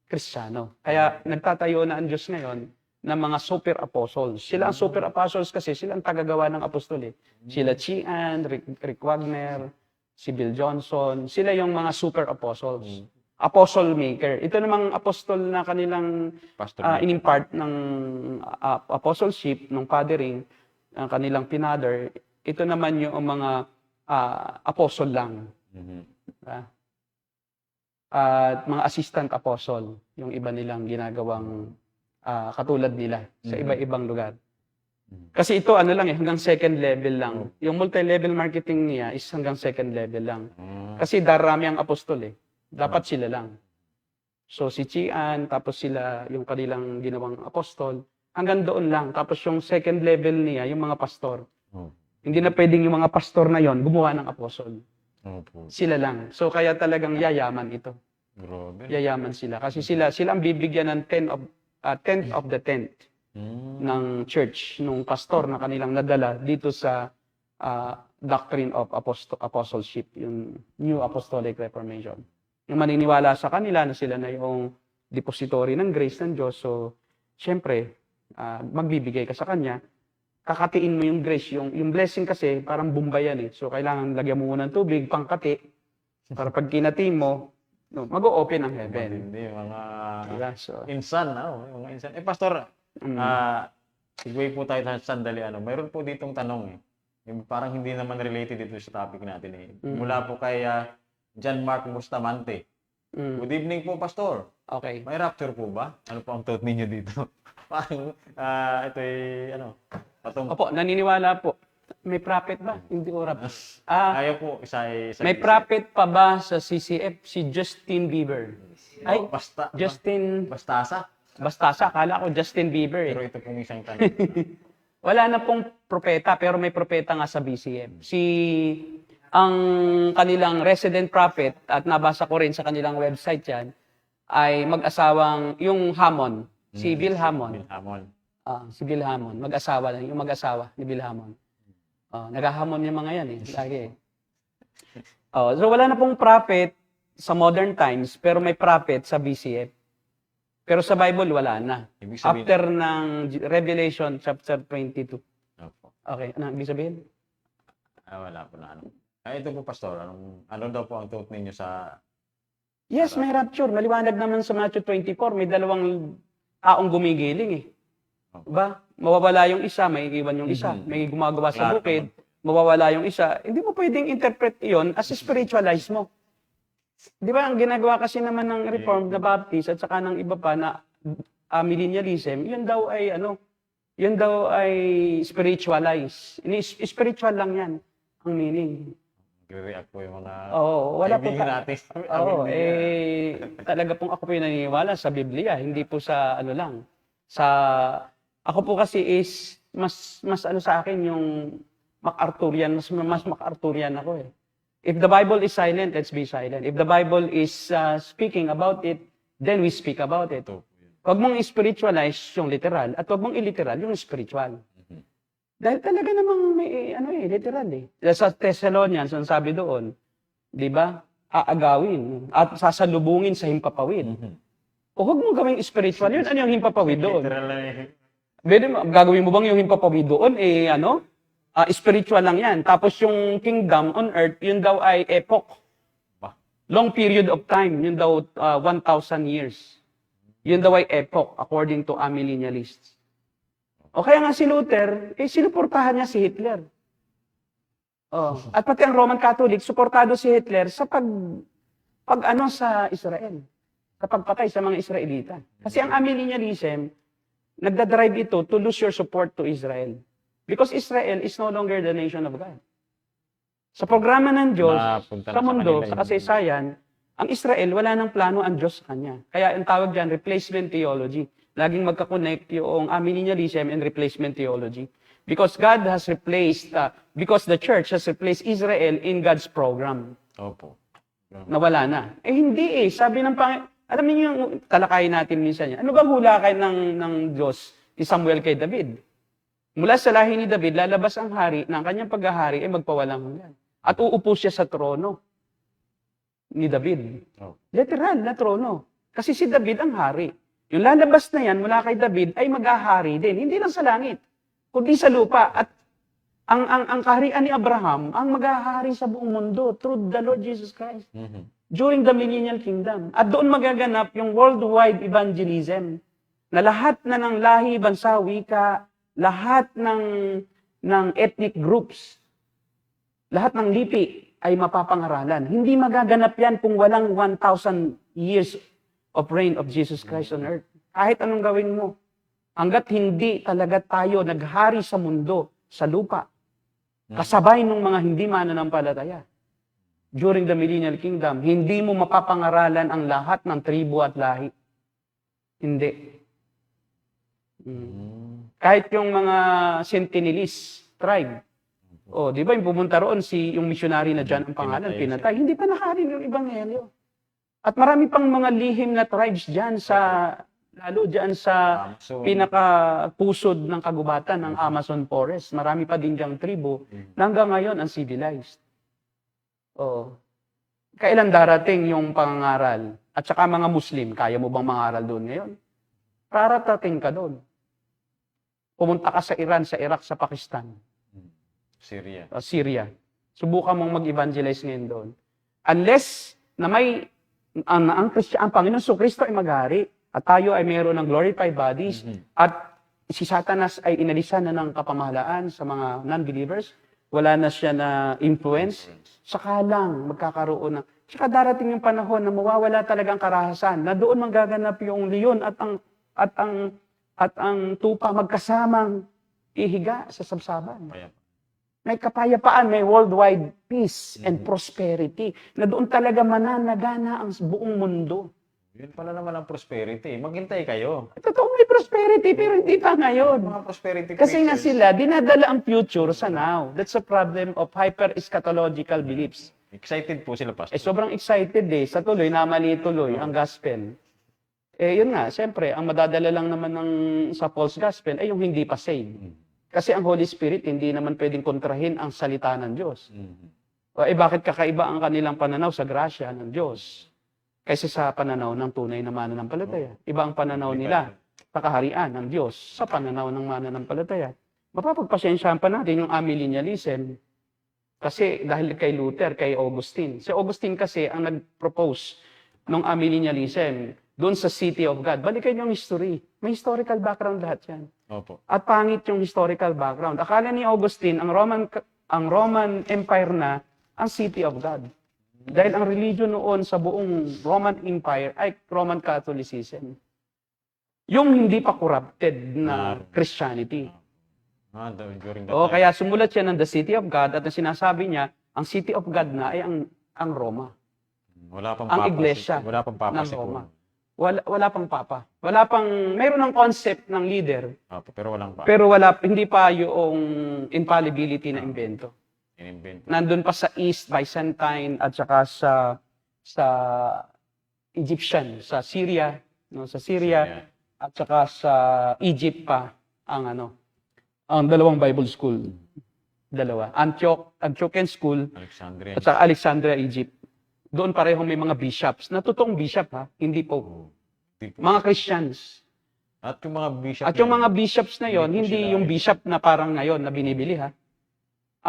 C: Kristiyano. Kaya nagtatayo na ang Diyos ngayon ng mga super apostles. Sila ang super apostles kasi sila ang tagagawa ng apostol eh. Sila Chian, Rick Wagner, si Bill Johnson, sila yung mga super apostles. Apostle maker. Ito namang apostol na kanilang in-impart ng apostleship, ng fathering, ang kanilang pinather, ito naman yung mga apostle lang. At mga assistant apostle, yung iba nilang ginagawang katulad nila sa iba-ibang lugar. Kasi ito hanggang second level lang. Yung multi-level marketing niya is hanggang second level lang. Kasi darami ang apostol eh. Dapat sila lang. So si Chian, tapos sila yung kanilang ginawang apostol, hanggang doon lang. Tapos yung second level niya, yung mga pastor. Hindi na pwedeng yung mga pastor na yon gumawa ng apostol. Sila lang. So kaya talagang yayaman ito. Yayaman sila. Kasi sila ang bibigyan ng tenth of the tenth ng church, nung pastor na kanilang nadala dito sa doctrine of apostleship, yung New Apostolic Reformation. Yung maniniwala sa kanila na sila na yung depository ng grace ng Diyos. So, syempre, magbibigay ka sa Kanya, kakatiin mo yung grace. Yung blessing kasi, parang bumbayan eh. So, kailangan lagyan mo muna ng tubig, pangkati, para pag kinatiin mo, mag-o-open ang heaven.
B: Hindi, mga
C: So,
B: insan, mga insan. Pastor, sigway po tayo sa sandali. Mayroon po ditong tanong eh. Yung parang hindi naman related dito sa topic natin eh. Mula po kay John Mark Bustamante. Good evening po, Pastor.
C: Okay.
B: May rapture po ba? Ano po ang thought ninyo dito? Parang ito ay
C: Opo, naniniwala po. May prophet ba? Hindi ko rap.
B: Ayaw po, isa
C: May prophet pa ba sa CCF? Si Justin Bieber. Ay, Bastasa. Akala ko Justin Bieber eh.
B: Pero ito pong isang tanong.
C: Wala na pong propeta, pero may propeta nga sa BCF. Ang kanilang resident prophet, at nabasa ko rin sa kanilang website yan, ay mag-asawang, yung Hammon. Si Bill Hammond.
B: Bill Hammond.
C: Si Bill Hammond. Mag-asawa lang. Yung mag-asawa ni Bill Hammond. Naghahamon yung mga yan eh. Lagi eh. So wala na pong prophet sa modern times, pero may prophet sa BCF. Pero sa Bible, wala na.
B: Ibig sabihin,
C: After ng Revelation chapter 22.
B: Opo.
C: Okay, ano ibig sabihin?
B: Wala po na ano. Ito po, Pastor, ano daw po ang thought ninyo sa...
C: Yes, may rapture. Maliwanag naman sa Matthew 24, may dalawang taong gumigiling eh. Diba? Mawawala yung isa, may iwan yung isa. May gumagawa sa
B: Klaro
C: bukid, mawawala yung isa. Hindi mo pwedeng interpret iyon as spiritualize mo. Di ba, ang ginagawa kasi naman ng Reformed na Baptist at saka ng iba pa na millennialism, yun daw ay spiritualize. Spiritual lang yan, ang meaning.
B: Nagre-react po yung mga
C: Wala po
B: kaibigan natin.
C: talaga pong ako po yung naniniwala sa Biblia, hindi po sa ano lang. Ako po kasi is mas ano sa akin yung MacArthurian, mas MacArthurian ako eh. If the Bible is silent, let's be silent. If the Bible is speaking about it, then we speak about it. Huwag mong spiritualize yung literal at huwag mong illiteral yung spiritual. Dahil talaga namang may literal eh. Sa Thessalonians, ang sabi doon, 'di ba? Aagawin at sasalubungin sa himpapawid. O huwag mong gawing spiritual yun. Ano yung himpapawid doon?
B: Literal na eh.
C: Gagawin mo bang yung himpapawid doon spiritual lang yan. Tapos yung kingdom on earth, yun daw ay epoch. Long period of time. Yun daw 1,000 years. Yun daw ay epoch according to amillennialists. O kaya nga si Luther, sinuportahan niya si Hitler. At pati ang Roman Catholic, suportado si Hitler sa sa Israel. Sa pagpatay sa mga Israelita. Kasi ang amillennialism, nagdadrive ito to lose your support to Israel. Because Israel is no longer the nation of God. Sa programa ng Diyos, sa mundo, sa kasaysayan, ang Israel, wala nang plano ang Diyos sa kanya. Kaya ang tawag dyan, replacement theology. Laging magkakonect yung amillennialism and replacement theology. Because God has replaced, because the church has replaced Israel in God's program.
B: Opo.
C: Nawala na. Hindi eh. Sabi ng alam niyo yung talakayin natin minsan yan. Ano bang hulakay ng Diyos ni Samuel kay David? Mula sa lahi ni David, lalabas ang hari na ang kanyang paghahari ay magpawalang hanggan. At uupo siya sa trono ni David. Literal na trono. Kasi si David ang hari. Yung lalabas na yan mula kay David ay mag-ahari din. Hindi lang sa langit, kundi sa lupa. At ang kaharian ni Abraham ang mag-ahari sa buong mundo through the Lord Jesus Christ. During the millennial kingdom. At doon magaganap yung worldwide evangelism. Na lahat na ng lahi, bansa, wika, lahat ng ethnic groups, lahat ng lipi ay mapapangaralan. Hindi magaganap yan kung walang 1,000 years of reign of Jesus Christ on earth. Kahit anong gawin mo. Hanggat hindi talaga tayo naghari sa mundo, sa lupa, kasabay ng mga hindi mananampalataya. During the millennial kingdom, hindi mo mapapangaralan ang lahat ng tribu at lahi. Hindi. Kahit yung mga Sentinelist tribe, di ba yung pumunta roon yung missionary na dyan ang pangalan, pinatay. Hindi pa nakarin yung Ebanghelyo. At marami pang mga lihim na tribes dyan lalo dyan sa pinakapusod ng kagubatan ng Amazon Forest. Marami pa din dyang tribo na hanggang ngayon uncivilized. Kailan darating yung pangangaral? At saka mga Muslim, kaya mo bang mangaral doon ngayon? Raratating ka doon. Pumunta ka sa Iran, sa Iraq, sa Pakistan. Syria. Subukan mong mag-evangelize ngayon doon. Unless na ang Panginoon Kristo ay maghari at tayo ay mayroon ng glorified bodies at si Satanas ay inalisan na ng kapamahalaan sa mga non-believers, wala na siya na influence, saka lang magkakaroon ng... Saka darating yung panahon na mawawala talagang karahasan, na doon manggaganap yung leon at ang tupa magkasamang ihiga sa sabsaban. May kapayapaan, may worldwide peace and prosperity, na doon talaga mananagana ang buong mundo.
B: Yun pala naman ang prosperity. Maghintay kayo.
C: Totoo may prosperity, pero hindi pa ngayon.
B: Mga prosperity
C: Kasi nga
B: preachers.
C: sila, dinadala ang future sa now. That's a problem of hyper-eschatological beliefs.
B: Excited po sila, Pastor.
C: Sobrang excited eh. Sa tuloy, namali tuloy ang gospel. Yun nga, siyempre, ang madadala lang naman sa false gospel ay yung hindi pa saved. Kasi ang Holy Spirit hindi naman pwedeng kontrahin ang salita ng Diyos. Bakit kakaiba ang kanilang pananaw sa grasya ng Diyos kaysa sa pananaw ng tunay na mananampalataya? Iba ang pananaw nila sa kaharian ng Diyos sa pananaw ng mananampalataya. Mapapagpasensyahan pa natin yung amillennialism kasi dahil kay Luther, kay Augustine. Si Augustine kasi ang nag-propose ng amillennialism doon sa City of God. Balikan yung history. May historical background lahat yan.
B: Opo.
C: At pangit yung historical background. Akala ni Augustine, ang Roman Empire na ang City of God. Dahil ang religion noon sa buong Roman Empire ay Roman Catholicism. Yung hindi pa corrupted na Christianity.
B: During that time.
C: Kaya sumulat siya ng The City of God at ang sinasabi niya, ang City of God na ay ang Roma.
B: Wala pang
C: ang
B: papa.
C: iglesia
B: Wala pang papa
C: ng
B: siguro.
C: Roma. Wala pang papa. Meron ng concept ng leader,
B: Opo, pero walang papa.
C: pero hindi pa yung infallibility na invento.
B: Inimbento.
C: Nandun pa sa East, Byzantine, at saka sa Egyptian, sa Syria, at saka sa Egypt pa ang dalawang Bible school. Dalawa. Antiochian School
B: Alexandria.
C: at saka Alexandria, Egypt. Doon parehong may mga bishops. Na totoong bishop hindi po. Mga Christians.
B: At yung mga bishop.
C: At yung mga bishops na yon,
B: Hindi po
C: hindi
B: sila
C: yung bishop na parang ngayon na binibili ha.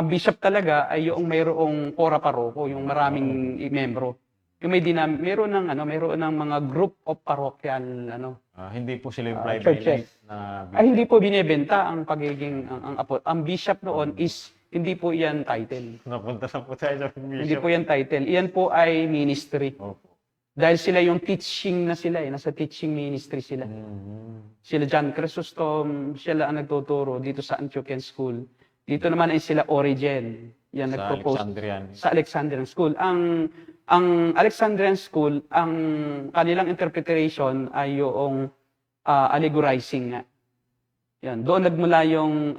C: Ang bishop talaga ay yung mayroong pora paroko, yung maraming membro. Yung mayroon ng mga group of parochial
B: hindi po sila yung private
C: churches.
B: na
C: Ay hindi po binebenta ang pagiging ang bishop noon is hindi po iyan title.
B: Napunta na po tayo sa bishop.
C: Hindi po yan title. Iyan po ay ministry.
B: Opo.
C: Dahil sila yung teaching na sila nasa teaching ministry sila. Sila John Chrysostom, sila ang nagtuturo dito sa Antiochian School. Dito naman ay sila Origen. Yan
B: Sa
C: nagpropose
B: Alexandrian.
C: sa Alexandrian School. Ang Alexandrian School, ang kanilang interpretation ay yung allegorizing nga. Yan. Doon nagmula yung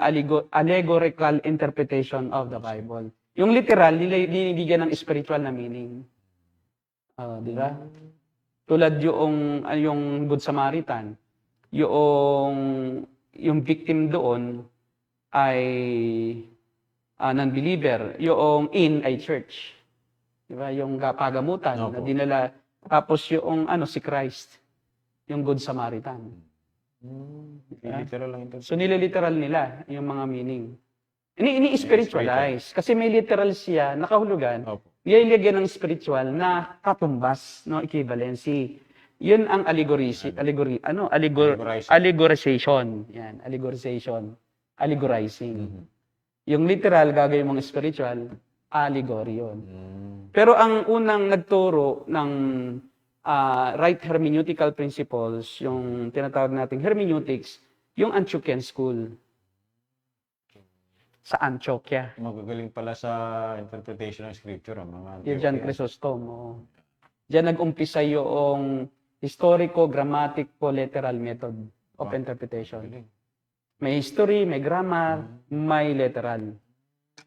C: allegorical interpretation of the Bible. Yung literal, nilibigyan ng spiritual na meaning. Di ba? Tulad yung Good Samaritan, yung victim doon ay non-believer, yung in ay church. Di ba? Yung pagamutan na dinala, tapos yung si Christ, yung Good Samaritan.
B: Literal lang ito.
C: So nililiteral nila yung mga meaning. Ini-spiritualize. Kasi may literal siya, nakahulugan.
B: Opo.
C: Nilagyan ng spiritual na katumbas, equivalency. Yun ang allegorization. Yan, allegorizing. Yung literal, gagawin mong spiritual, allegory yun. Pero ang unang nagturo ng right hermeneutical principles, yung tinatawag nating hermeneutics, yung Antiochian School. Sa Antioquia.
B: Magagaling pala sa interpretation ng scripture ang mga
C: Yung John Chrysostom. Diyan nag-umpisa yung historico-grammatico-literal method of interpretation. May history, may grammar, may literal.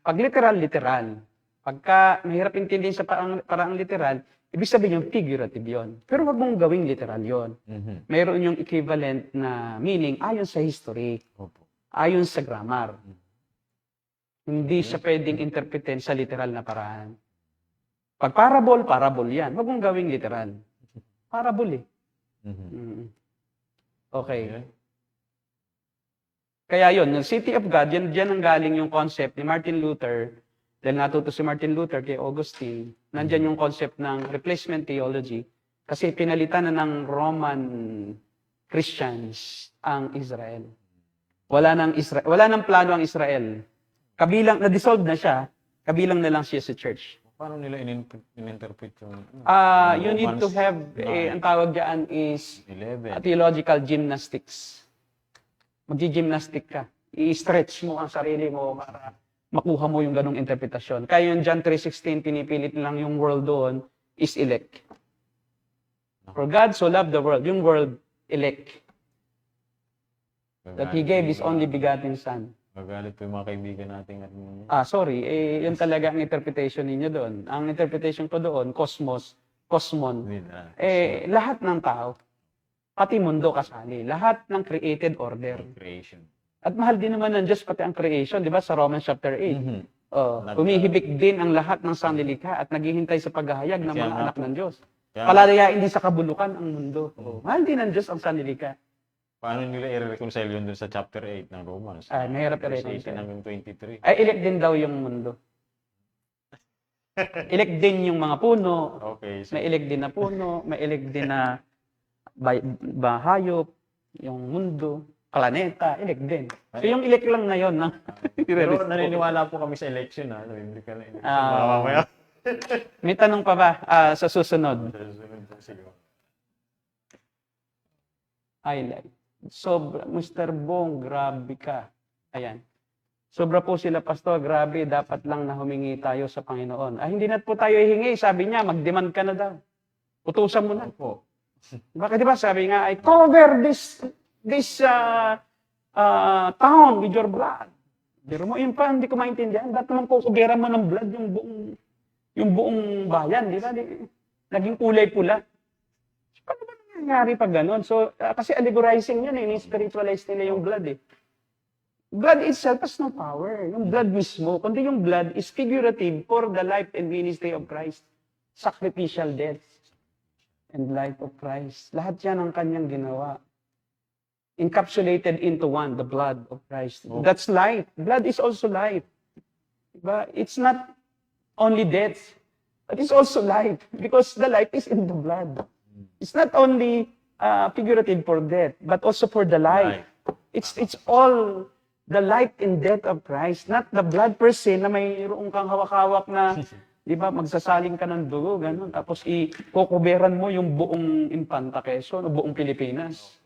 C: Pag literal. Pagka mahirap intindihin sa paraang literal, ibig sabihin yung figurative yon. Pero wag mong gawing literal yon. Mayroon yung equivalent na meaning ayon sa history, ayon sa grammar. Hindi siya pwedeng interpretin sa literal na paraan. Pag parable yan. Wag mong gawing literal. Parable Okay. Kaya yun, yung City of God, diyan ang galing yung concept ni Martin Luther. Dahil natuto si Martin Luther kay Augustine, nandyan yung concept ng replacement theology. Kasi pinalitan na ng Roman Christians ang Israel. Wala nang plano ang Israel. Na-dissolve na siya, kabilang na lang siya sa church.
B: Paano nila in-interpret yung...
C: You need to have, ang tawag dyan is
B: 11.
C: theological gymnastics. Maggi-gymnastic ka. I-stretch mo ang sarili mo para makuha mo yung ganong interpretasyon. Kaya yung John 3:16, pinipilit lang yung world doon is elect. For God so loved the world, yung world, elect. That He gave His only begotten Son.
B: Magalit po yung mga kaibigan natin at
C: Sorry. Yun talaga ang interpretation ninyo doon. Ang interpretation ko doon, cosmon. Lahat ng tao. pati mundo kasali. Lahat ng created order.
B: Creation.
C: At mahal din naman ng Diyos pati ang creation, di ba? Sa Romans chapter 8.
B: Mhm.
C: Humihibik din ang lahat ng sanlilikha at naghihintay sa paghahayag ng
B: Kaya
C: mga
B: nga
C: anak
B: po.
C: ng Diyos.
B: Kaya,
C: Palalayain din sa kabulukan ang mundo. Mahal din ng Diyos ang sanlilikha.
B: paano nila i-reconcile yun dun sa chapter 8 ng Romans?
C: Mahirap
B: Verse
C: i-reconcile.
B: 18 hanggang 23.
C: Ay, elect din daw yung mundo. Elect din yung mga puno,
B: Okay. So,
C: may elect din na puno, may elect din na bahayop, yung mundo, planeta, elect din. So yung elect lang na yon na
B: pero naniniwala po kami sa election, ha? Hindi ka na election.
C: Ah.
B: Mamaya.
C: May tanong pa ba sa susunod?
B: Susunod po siguro.
C: Highlight. Sobra, Mr. Bong, grabe ka. Ayan. Sobra po sila, Pastor, grabe, dapat lang na humingi tayo sa Panginoon. Hindi na po tayo hihingi, sabi niya, mag-demand ka na daw. Utusan mo na.
B: Opo.
C: Bakit di ba sabi nga, ay cover this town with your blood. Pero mo, yun pa, hindi ko maintindihan. Ba't naman kukuberan mo ng blood yung buong bayan, di ba? Naging kulay pula. Paano ba nangyayari pag ganon? So, kasi allegorizing yun, spiritualize nila yung blood eh. Blood itself has no power. Yung blood mismo, kundi yung blood is figurative for the life and ministry of Christ. Sacrificial death and life of Christ. Lahat yan ang kanyang ginawa. Encapsulated into one, the blood of Christ.
B: Oh.
C: That's life. Blood is also life. Diba? It's not only death, but it's also life. Because the life is in the blood. It's not only figurative for death, but also for the life. It's all the life and death of Christ, not the blood per se na mayroong kang hawak-hawak na, di ba, magsasaling ka ng dugo, ganun. Tapos ikukuberan mo yung buong Infanta Quezon o buong Pilipinas.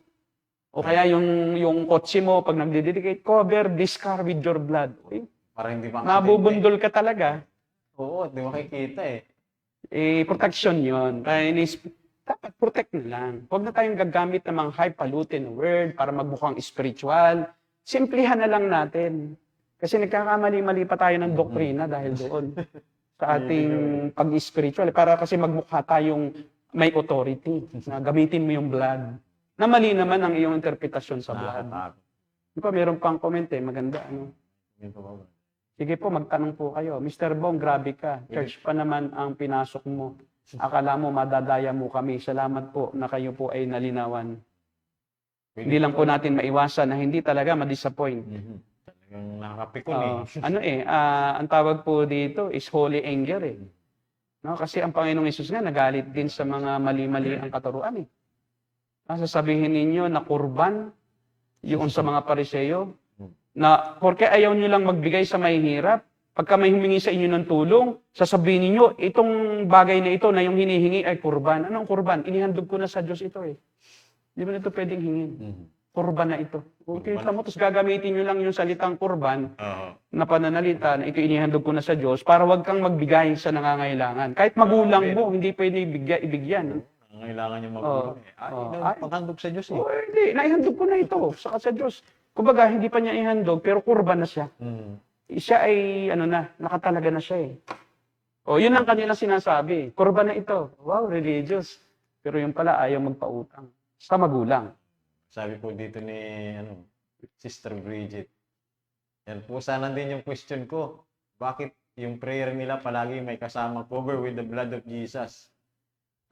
C: O kaya yung kotse mo, pag nagdededicate, cover this car with your blood. Okay?
B: Para hindi pa
C: Mabubundol ka talaga.
B: Oo, di makikita eh.
C: Protection yun. Kaya dapat protect na lang. Huwag na tayong gagamit ng mga highfalutin word para magmukhang spiritual. Simplihan na lang natin. Kasi nagkakamali-mali pa tayo ng doktrina dahil doon sa ating pag-spiritual. Para kasi magmukha tayong may authority na gamitin mo yung blood. Na mali naman ang iyong interpretasyon sa blood. Di ba, meron pang comment eh, maganda. Ano? Sige po, magtanong po kayo. Mr. Bong, grabe ka. Church pa naman ang pinasok mo. Akala mo, madadaya mo kami. Salamat po na kayo po ay nalinawan. Hindi lang po natin maiwasan na hindi talaga ma-disappoint.
B: Talagang nakakapikon
C: Ang tawag po dito is holy anger eh. No, kasi ang Panginoong Hesus nga nagalit din sa mga mali-mali ang katuruan eh. Sasabihin ninyo na kurban yung sa mga Pariseo na porque ayaw nyo lang magbigay sa mahihirap, pagka may humingi sa inyo ng tulong, sasabihin niyo itong bagay na ito na yung hinihingi ay kurban. Anong kurban? Inihandog ko na sa Diyos ito eh. Hindi mo na ito pwedeng hingin. Kurban na ito. Okay, tapos gagamitin nyo lang yung salitang kurban na pananalita na ito inihandog ko na sa Diyos para wag kang magbigay sa nangangailangan. Kahit magulang mo, hindi pwede ibigyan.
B: Nangangailangan yung magulang paghandog sa Diyos eh.
C: Hindi, naihandog ko na ito sa Diyos. Kumbaga, hindi pa niya ihandog, pero kurban na siya. Siya ay, nakatalaga na siya eh. Yun ang kanilang sinasabi. Kurban na ito. Wow, religious. Pero yung pala, ayaw magpautang. Sa magulang.
B: Sabi po dito ni Sister Bridget. Yan po sana din yung question ko. Bakit yung prayer nila palagi may kasama cover with the blood of Jesus?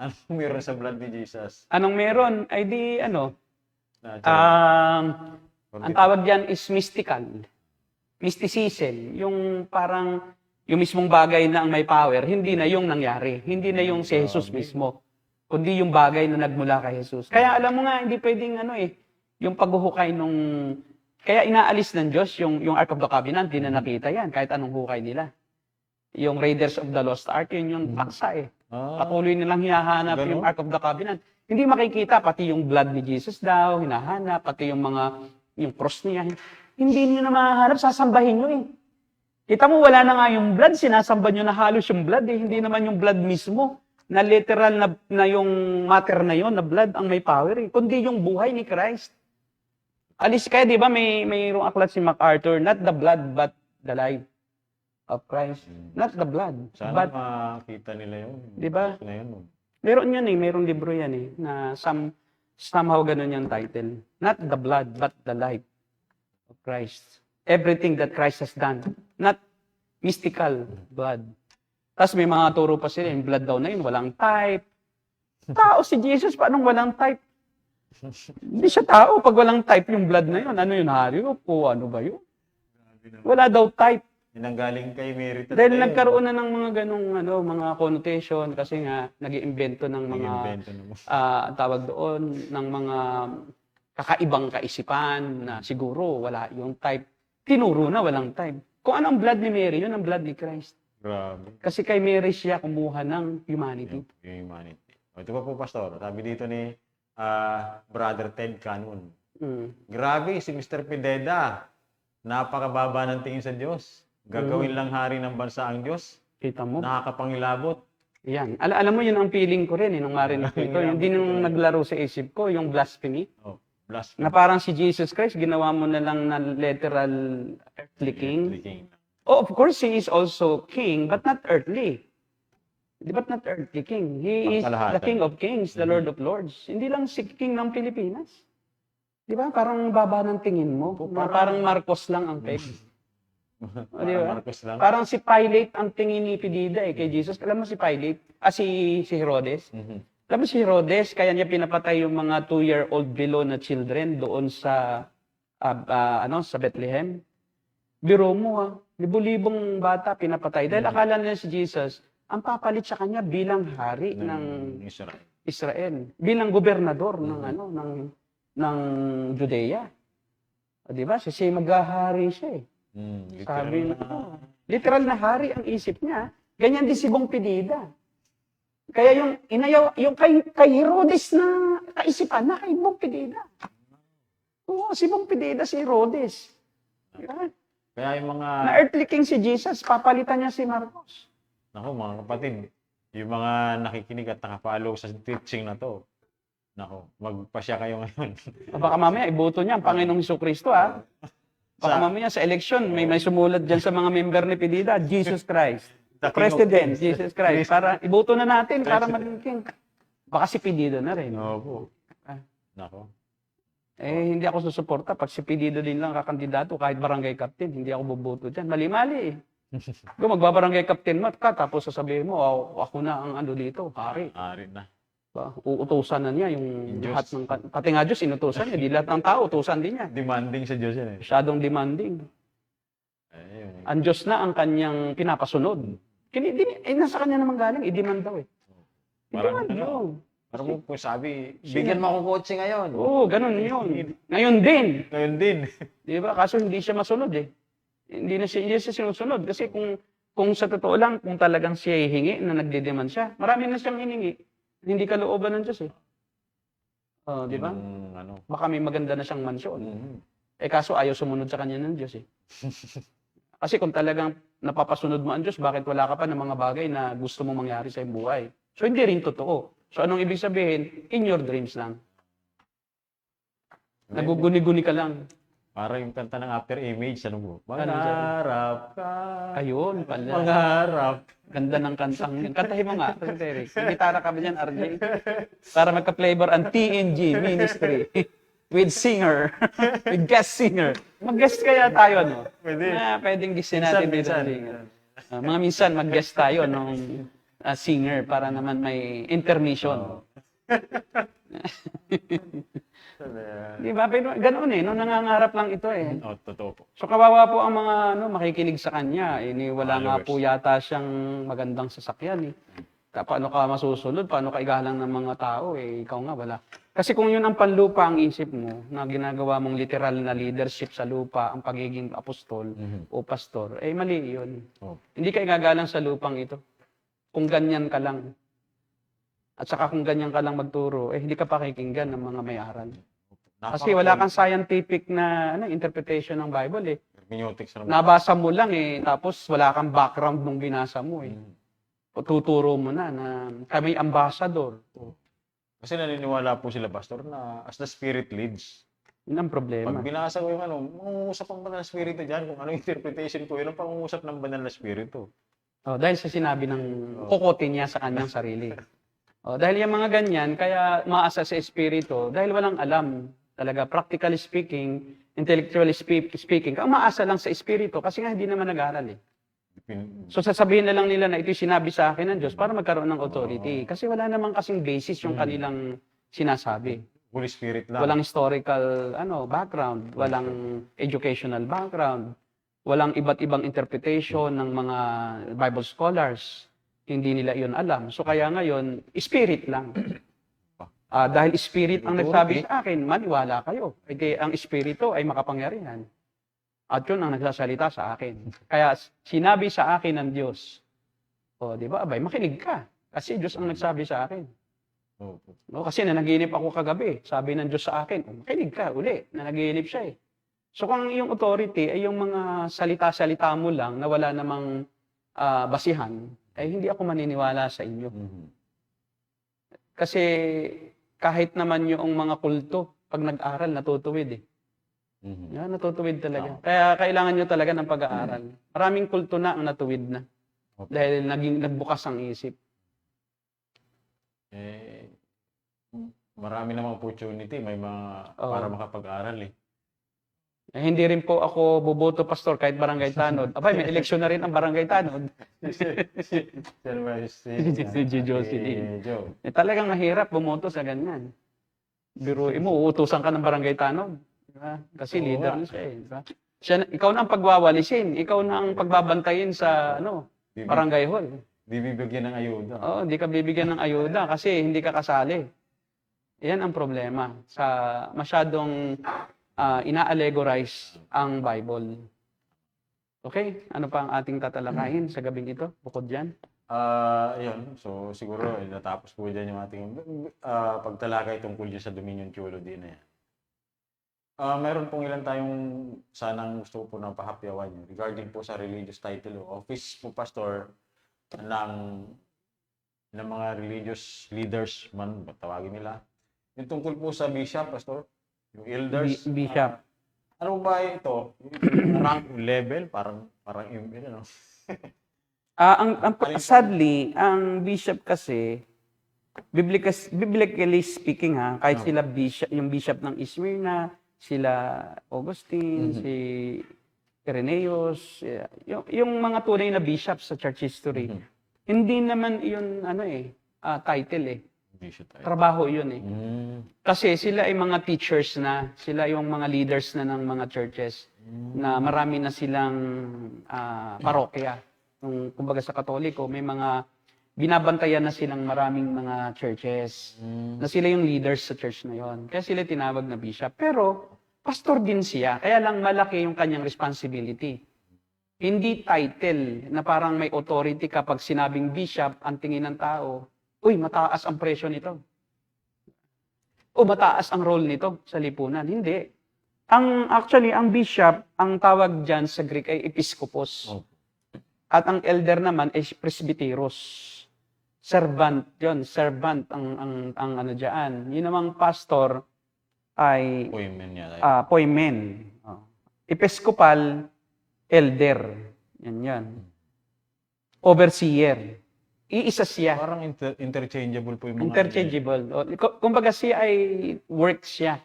B: Anong meron sa blood ni Jesus?
C: Anong meron? Ay di ang
B: Ang
C: tawag diyan is mystical. Mysticism. Yung parang yung mismong bagay na ang may power, hindi na yung nangyari. Hindi na yung si Jesus mismo. Kundi yung bagay na nagmula kay Jesus. Kaya alam mo nga, hindi pwedeng yung paghuhukay nung... Kaya inaalis ng Diyos yung Ark of the Covenant, di na nakita yan, kahit anong hukay nila. Yung Raiders of the Lost Ark, yun yung paksa eh. Patuloy nilang hinahanap yung Ark of the Covenant. Hindi makikita, pati yung blood ni Jesus daw, hinahanap, pati yung cross niya. Hindi niyo na mahanap, sasambahin niyo eh. Kita mo, wala na nga yung blood, sinasamba niyo na halos yung blood eh. Hindi naman yung blood mismo. Na literal na yung matter na yon na blood ang may power eh. Kundi yung buhay ni Christ. Alis kaya, di ba, mayroong aklat si MacArthur, not the blood, but the life of Christ. Not the blood.
B: Sana
C: but,
B: makita nila yun.
C: Di ba?
B: Na yun.
C: Meron yan eh, mayroong libro yan eh, na some Somehow ganun yung title. Not the blood, but the life of Christ. Everything that Christ has done. Not mystical blood. Tapos may mga turo pa sila, yung blood daw na yun, walang type. Tao si Jesus, paano walang type? Hindi siya tao pag walang type yung blood na yun. Ano yun, hayop o ano ba yun? Wala daw type.
B: Yun ang galing kay Mary.
C: Dahil nagkaroon na ng mga ganong mga connotation kasi nga nag-iimbento ng mga tawag doon ng mga kakaibang kaisipan na siguro wala yung type. Tinuro na walang type. Kung ano ang blood ni Mary, yun ang blood ni Christ.
B: Grabe.
C: Kasi kay Mary siya kumuha ng humanity.
B: Yung humanity. O, ito pa po, Pastor. Sabi dito ni Brother Ted Canon. Grabe, si Mr. Pineda. Napakababa ng tingin sa Diyos. Gagawin lang hari ng bansa ang Diyos.
C: Kita mo?
B: Nakakapangilabot.
C: Yan. Alam mo, yun ang feeling ko rin, nung marinig ko ito. Yung din nung naglaro sa isip ko, yung blasphemy.
B: Oh, blasphemy.
C: Na parang si Jesus Christ, ginawa mo na lang na literal earthly king. Oh, of course, he is also king, but not earthly. But not earthly king. He is the King of Kings, the Lord of Lords. Hindi lang si King ng Pilipinas. Di ba? Parang baba ng tingin mo. Parang Marcos lang ang peg. Di ba?
B: Marcos lang.
C: Parang si Pilate ang tingin ni Pidida kay Jesus. Alam mo si Pilate? Si Herodes? Alam mo si Herodes, kaya niya pinapatay yung mga 2-year-old below na children doon sa sa Bethlehem. Biro mo libo-libong bata pinapatay. Dahil akala nila si Jesus, ang papalit sa kanya bilang hari ng Israel. Bilang gobernador ng Judea. O, di ba? Siya maghahari siya eh. Sabi na, literal na hari ang isip niya. Ganyan din si Bong Pidida. Kaya yung kay Herodes na kaisipan na kay Bong Pidida. Oo, si Bong Pidida, si Herodes. Diba?
B: Kaya yung mga...
C: Na earthly king si Jesus, papalitan niya si Marcos.
B: Naku, mga kapatid, yung mga nakikinig at nakapalo sa teaching na to, naku, magpasya kayo ngayon.
C: Baka mamaya, iboto niya ang Panginoong Jesucristo, ha? Baka mamaya sa election, may sumulat dyan sa mga member ni Pidida, Jesus Christ. President, Jesus Christ. Para iboto na natin, para maging king. Baka si Pidida na rin.
B: Opo. Naku.
C: Hindi ako susuporta. Pag si Pidida din lang kakandidato, kahit barangay captain, hindi ako boboto dyan. Mali-mali eh. Kung magbabarangay captain ka, tapos sasabihin mo, ako na ang dito, hari.
B: Hari na.
C: Uutusan na niya yung lahat ng... Pati nga Diyos, inutusan niya. Di lahat ng tao, utusan din niya.
B: Demanding sa Diyos yan eh.
C: Masyadong demanding.
B: Ayun.
C: Ang Diyos na ang kanyang pinapasunod. Nasa kanya naman galing, i-demand daw eh.
B: Parang
C: I-demand yun.
B: Parang po sabi, bigyan mo akong kotse ngayon.
C: Oo, ganun yun. Ngayon din.
B: Ngayon din.
C: Di ba? Kaso hindi siya masunod eh. Hindi siya sinusunod. Kasi kung sa totoo lang, kung talagang siya hihingi na nagdedemand siya, marami na siyang hiningi. Hindi kalooban ng Diyos eh. Di ba? Baka may maganda na siyang mansyon. Kaso ayaw sumunod sa kanya ng Diyos eh. Kasi kung talagang napapasunod mo ang Diyos, bakit wala ka pa ng mga bagay na gusto mong mangyari sa iyong buhay? So hindi rin totoo. So anong ibig sabihin? In your dreams lang. Naguguni-guni ka lang.
B: Para yung kanta ng After Image, ano po? Mangarap ka.
C: Ayun pala.
B: Mangarap.
C: Ganda ng kantang yun. Kantahin mo nga, Eric. Gitara ka ba dyan, RJ? Para magka-flavor ang TNG Ministry. With singer. With guest singer. Mag-guest kaya tayo, no?
B: Pwede.
C: Pwedeng guestin natin dito. Mga minsan, mag-guest tayo nung singer para naman may intermission. Di ba? Pero ganoon eh. No? Nangangarap lang ito eh.
B: Totoo po.
C: So kawawa po ang mga makikinig sa kanya. Wala nga po yata siyang magandang sasakyan eh. Paano ka masusunod? Paano ka igalang ng mga tao? Ikaw nga wala. Kasi kung yun ang panlupa ang isip mo, na ginagawa mong literal na leadership sa lupa, ang pagiging apostol o pastor, mali yun. Hindi ka igagalang sa lupang ito. Kung ganyan ka lang. At saka kung ganyan ka lang magturo, hindi ka pakikinggan ng mga may aral. Kasi wala kang scientific na interpretation ng Bible eh. Nabasa mo lang tapos wala kang background nung binasa mo eh. Tuturo mo na kami ambassador.
B: Kasi naniniwala po sila, Pastor, na as the Spirit leads.
C: Yun ang problema.
B: Pag binasa ko yung mangungusap ang banal na spirito dyan, kung ano interpretation ko, yun ang pangungusap ng banal na spirito.
C: Dahil sa sinabi ng kukotin niya sa kanyang sarili. Dahil yung mga ganyan, kaya maasa sa espiritu, dahil walang alam talaga, practically speaking, intellectually speaking, ang maasa lang sa espiritu kasi nga hindi naman nag-aaral eh. So sasabihin na lang nila na ito'y sinabi sa akin ng Diyos para magkaroon ng authority. Kasi wala namang kasing basis yung kanilang sinasabi.
B: Holy Spirit lang.
C: Walang historical background, walang educational background, walang iba't ibang interpretation ng mga Bible scholars. Hindi nila yun alam. So kaya ngayon, spirit lang. Dahil spirit ang nagsabi sa akin, maniwala kayo. Kasi ang espiritu ay makapangyarihan. At yun ang nagsasalita sa akin. Kaya sinabi sa akin ng Diyos. Di ba, abay, makinig ka. Kasi Diyos ang nagsabi sa akin. Kasi nanaginip ako kagabi. Sabi ng Diyos sa akin, makinig ka uli. Nanaginip siya eh. So kung yung authority ay yung mga salita-salita mo lang na wala namang basihan, ay hindi ako maniniwala sa inyo. Kasi kahit naman yung mga kulto, pag nag-aral, natutuwid eh. Yan, natutuwid talaga. Kaya kailangan nyo talaga ng pag-aaral. Maraming kulto na ang natuwid na. Dahil nagbukas ang isip.
B: Marami namang opportunity. May mga para makapag-aral eh.
C: Hindi rin po ako boboto, Pastor, kahit barangay tanod. Abay, may eleksyon na rin ang barangay tanod. Si Josie. Talagang mahirap bumoto sa ganyan. Biruin mo, uutusan ka ng barangay tanod. Diba? Kasi leader na siya eh. Diba? Ikaw na ang pagwawalisin. Ikaw na ang pagbabantayin sa barangay hall.
B: Di bibigyan ng ayuda.
C: Hindi ka bibigyan ng ayuda kasi hindi ka kasali. Yan ang problema. Sa masyadong ina-allegorize ang Bible. Okay? Ano pa ang ating tatalakayin sa gabing ito? Bukod dyan?
B: Yun. So, siguro, natapos po dyan yung ating pagtalakay tungkol dyan sa Dominion Theology na yan. Meron pong ilan tayong sanang gusto po na pahapyawan yun regarding po sa religious title o office po, Pastor, ng mga religious leaders man, tawagin nila. Yung tungkol po sa bishop, Pastor, yung elders.
C: Bishop.
B: Ano ba ito? Yung rank level? Parang ano?
C: Sadly, ang bishop kasi, biblically speaking kahit sila bishop, yung bishop ng Smyrna, sila Augustine, si Irenaeus, yung mga tunay na bishop sa church history. Hindi naman yun title eh. Trabaho yun eh. Kasi sila ay mga teachers na, sila yung mga leaders na ng mga churches na marami na silang parokya. Kumbaga sa Katoliko, may mga binabantayan na silang maraming mga churches na sila yung leaders sa church na yon. Kaya sila tinawag na bishop. Pero pastor din siya, kaya lang malaki yung kanyang responsibility. Hindi title na parang may authority kapag sinabing bishop, ang tingin ng tao, uy, mataas ang presyo nito. O mataas ang role nito sa lipunan. Hindi. Actually, ang bishop, ang tawag dyan sa Greek ay episkopos. At ang elder naman ay presbyteros. Servant, yon, servant ang ano diyan. Yun namang pastor ay poimen. Episcopal, elder. Yan. Overseer. Iisa siya.
B: Parang interchangeable po yung mga...
C: Interchangeable. Kumbaga siya ay work siya.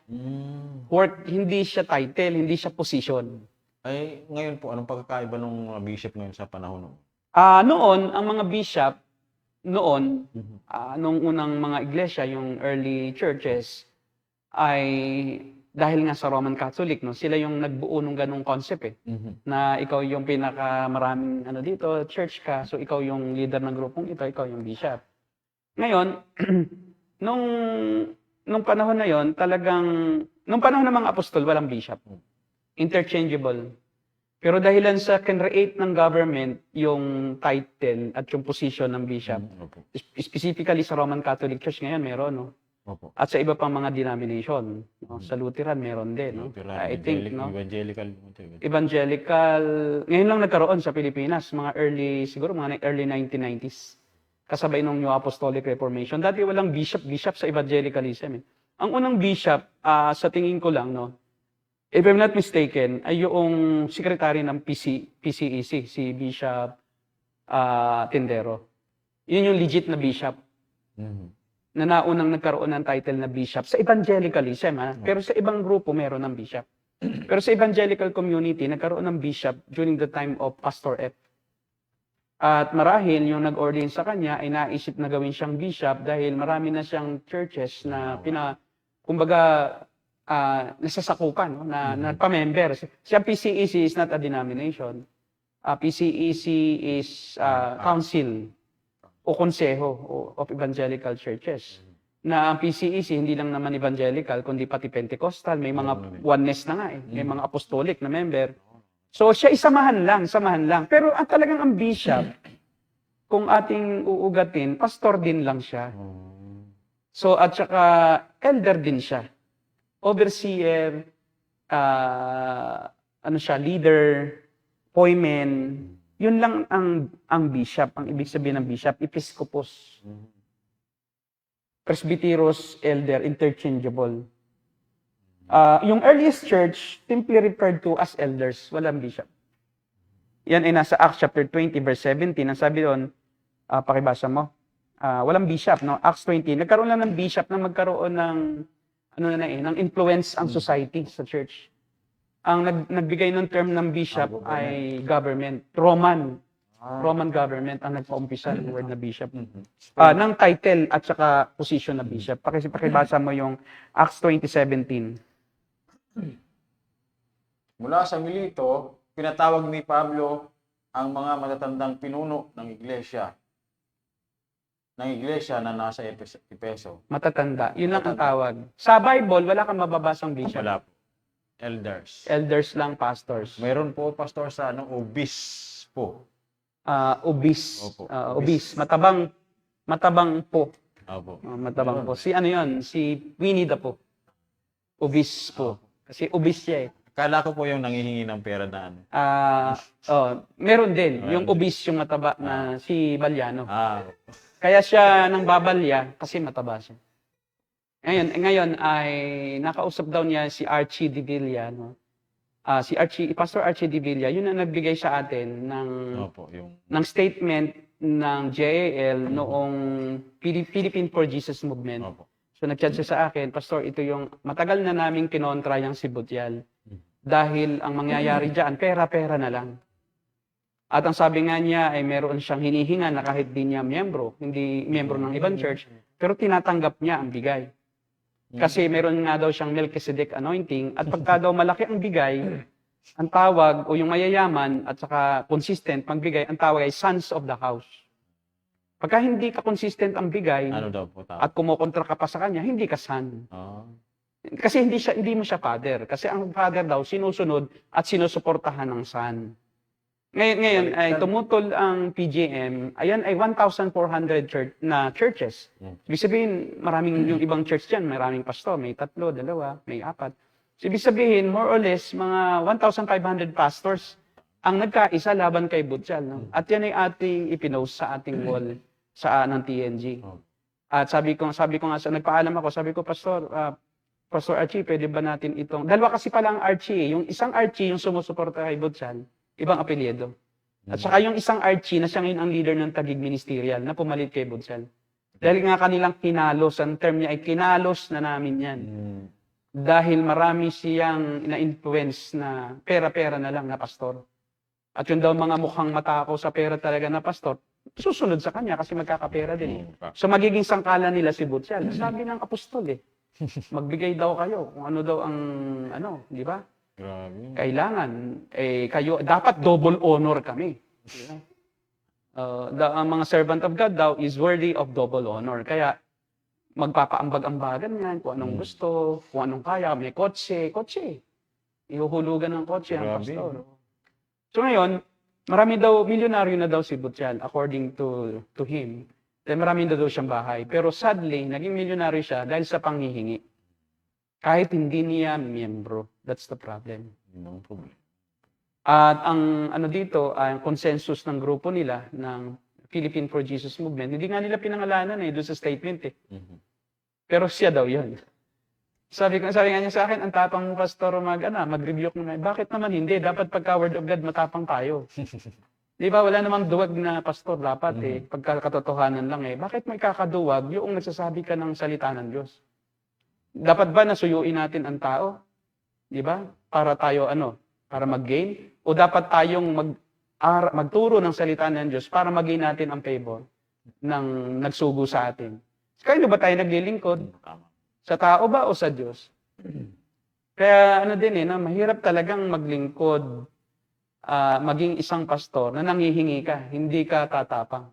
C: Work, hindi siya title, hindi siya position.
B: Ay, ngayon po, anong pagkakaiba ng mga bishop ngayon sa panahon noon?
C: Noon, ang mga bishop, nung unang mga iglesia, yung early churches, ay dahil nga sa Roman Catholic, sila yung nagbuo ng ganung concept na ikaw yung pinakamaraming dito, church ka, so ikaw yung leader ng grupong ito, ikaw yung bishop. Ngayon, nung panahon na yon, nung panahon ng mga apostol, walang bishop. Interchangeable. Pero dahilan sa kinreate ng government yung title at yung position ng bishop, specifically sa Roman Catholic Church ngayon meron, At sa iba pang mga denomination, sa Lutheran meron din, I think, Evangelical, ngayon lang nagkaroon sa Pilipinas, mga early 1990s. Kasabay nung New Apostolic Reformation. Dati walang bishop sa evangelicalism. Ang unang bishop, sa tingin ko lang, if I'm not mistaken, ay yung secretary ng PCEC, si Bishop Tindero. Yun yung legit na bishop. na naunang nagkaroon ng title na bishop sa evangelicalism, ha? Pero sa ibang grupo meron ng bishop. Pero sa evangelical community, nagkaroon ng bishop during the time of Pastor F. At marahil yung nag-ordain sa kanya ay naisip na gawin siyang bishop dahil marami na siyang churches na kumbaga nasasakupan, no? na pa-member. Siya PCEC is not a denomination. PCEC is council o konseho of evangelical churches. Na ang PCEC hindi lang naman evangelical kundi pati Pentecostal, may mga oneness na nga eh, may mga apostolic na member. So siya isamahan lang. Pero talagang ang bishop, kung ating uugatin, pastor din lang siya. So at saka elder din siya. Overseer, leader, poymen, yun lang ang bishop, ang ibig sabihin ng bishop, episkopos. Presbyteros, elder, interchangeable. Yung earliest church, simply referred to as elders, walang bishop. Yan ay nasa Acts chapter 20, verse 17. Ang sabi doon, pakibasa mo, walang bishop, no? Acts 20, nagkaroon lang ng bishop na magkaroon ng, ng influence ang society sa church. Ang nagbigay ng term ng bishop ay government. Roman government ang nagpa-umpisa ng word na bishop. Ng title at saka position na bishop. Pakibasa mo yung Acts 20:17.
B: Mula sa Milito, pinatawag ni Pablo ang mga matatandang pinuno ng iglesia na nasa Epeso.
C: Matatanda. Yun lang ang tawag. Sa Bible, wala kang mababasang bishop.
B: Wala po. Elders.
C: Elders lang, pastors.
B: Mayroon po pastor sa obispo.
C: Obis.
B: Opo.
C: Obis. Matabang po.
B: Opo.
C: Matabang po. Si si Winnie the Pooh. Obis po. Kasi obis siya eh.
B: Kala ko po yung nangihingi ng pera na ano.
C: Meron din. Yung obis, yung mataba na si Balyano.
B: Ah.
C: Kaya siya nang babalya kasi mataba siya. Ngayon ay nakausap daw niya si Archie de Villa, no? Pastor Archie de Villa, yun ang nagbigay sa atin ng statement ng JAL noong Philippine for Jesus movement.
B: Opo.
C: So nag-chat siya sa akin, Pastor, ito yung matagal na naming kinontra yung si Butyal. Dahil ang mangyayari diyan, pera-pera na lang. At ang sabi nga niya ay meron siyang hinihinga na kahit di niya hindi miyembro ng ibang church, pero tinatanggap niya ang bigay. Kasi meron nga daw siyang Melchizedek anointing at pagka daw malaki ang bigay, ang tawag o yung mayayaman at saka consistent magbigay, ang tawag ay sons of the house. Pagka hindi ka consistent ang bigay
B: Ano daw po tawag?
C: at kumukontra ka pa sa kanya, hindi ka son. Kasi hindi mo siya father. Kasi ang father daw sinusunod at sinusuportahan ng son. Ngayon ay tumutol ang PGM, ayan ay 1,400 churches. Ibig sabihin, maraming yung ibang church dyan, maraming pastor, may 3, 2, may 4. So, ibig sabihin, more or less, mga 1,500 pastors ang nagkaisa laban kay Butyal. No? At yan ay ating ipinost sa ating wall ng TNG. At sabi ko nga, nagpaalam ako, sabi ko, Pastor Archie, pwede ba natin itong... Dalawa kasi pala ang Archie. Yung isang Archie, yung sumusuporta kay Butyal, ibang apelyido. At saka yung isang Archie na siya ngayon ang leader ng Taguig Ministerial na pumalit kay Butyal. Dahil nga kanilang kinalos, ang term niya ay kinalos na namin yan. Dahil marami siyang na-influence na pera-pera na lang na pastor. At yun daw mga mukhang matakaw sa pera talaga na pastor, susunod sa kanya kasi magkakapera din. So magiging sangkalan nila si Butyal. Sabi ng apostol magbigay daw kayo kung ano daw ang di ba?
B: Grabe.
C: Kailangan, kayo, dapat double honor kami. Ang mga servant of God daw is worthy of double honor. Kaya, magpapaambag-ambagan yan, kung anong gusto, kung anong kaya, may kotse. Ihuhulugan ng kotse ang pastor. So ngayon, milyonaryo na daw si Butyal, according to him. Dahil marami na daw siyang bahay. Pero sadly, naging milyonaryo siya dahil sa panghihingi. Kahit hindi niya miyembro. That's the problem.
B: No problem.
C: At ang ang consensus ng grupo nila, ng Philippine for Jesus movement, hindi nga nila pinangalanan doon sa statement Pero siya daw yun. Sabi nga niya sa akin, ang tapang pastor mag-rebuke naman. Bakit naman hindi? Dapat pagka word of God, matapang tayo. Di ba, wala namang duwag na pastor dapat pagkakatotohanan lang Bakit may kakaduwag yung nagsasabi ka ng salita ng Diyos? Dapat ba nasuyuin natin ang tao? Di ba? Para tayo para mag-gain? O dapat tayong magturo ng salita ng Diyos para mag-gain natin ang favor ng nagsugo sa atin? Kaya ba tayo naglilingkod? Sa tao ba o sa Diyos? Kaya mahirap talagang maglingkod, maging isang pastor na nangihingi ka, hindi ka tatapang.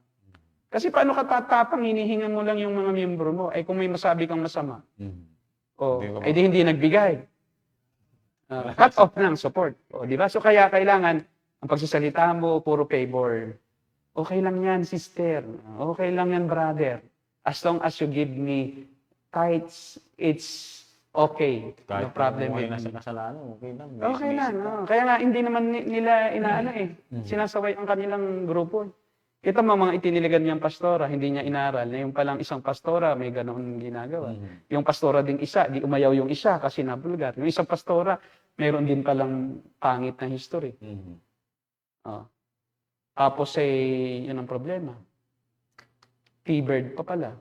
C: Kasi paano ka tatapang, hinihingan mo lang yung mga miyembro mo, ay kung may masabi kang masama, ay hindi nagbigay. Cut off ng support. Di ba? So kaya kailangan, ang pagsasalita mo, puro favor. Okay lang yan, sister. Okay lang yan, brother. As long as you give me tithes, it's okay. No problem with
B: nasa
C: me.
B: kasalanan, okay lang.
C: Okay lang. Kaya nga, hindi naman nila sinasaway ang kanilang grupo. Kita mo mga itiniligan niyang pastora, hindi niya inaral. Na yung palang isang pastora, may ganoon ginagawa. Yung pastora ding isa, di umayaw yung isa kasi nabulgar. Yung isang pastora, mayroon din palang pangit na history. Tapos yun ang problema. T-bird pa pala.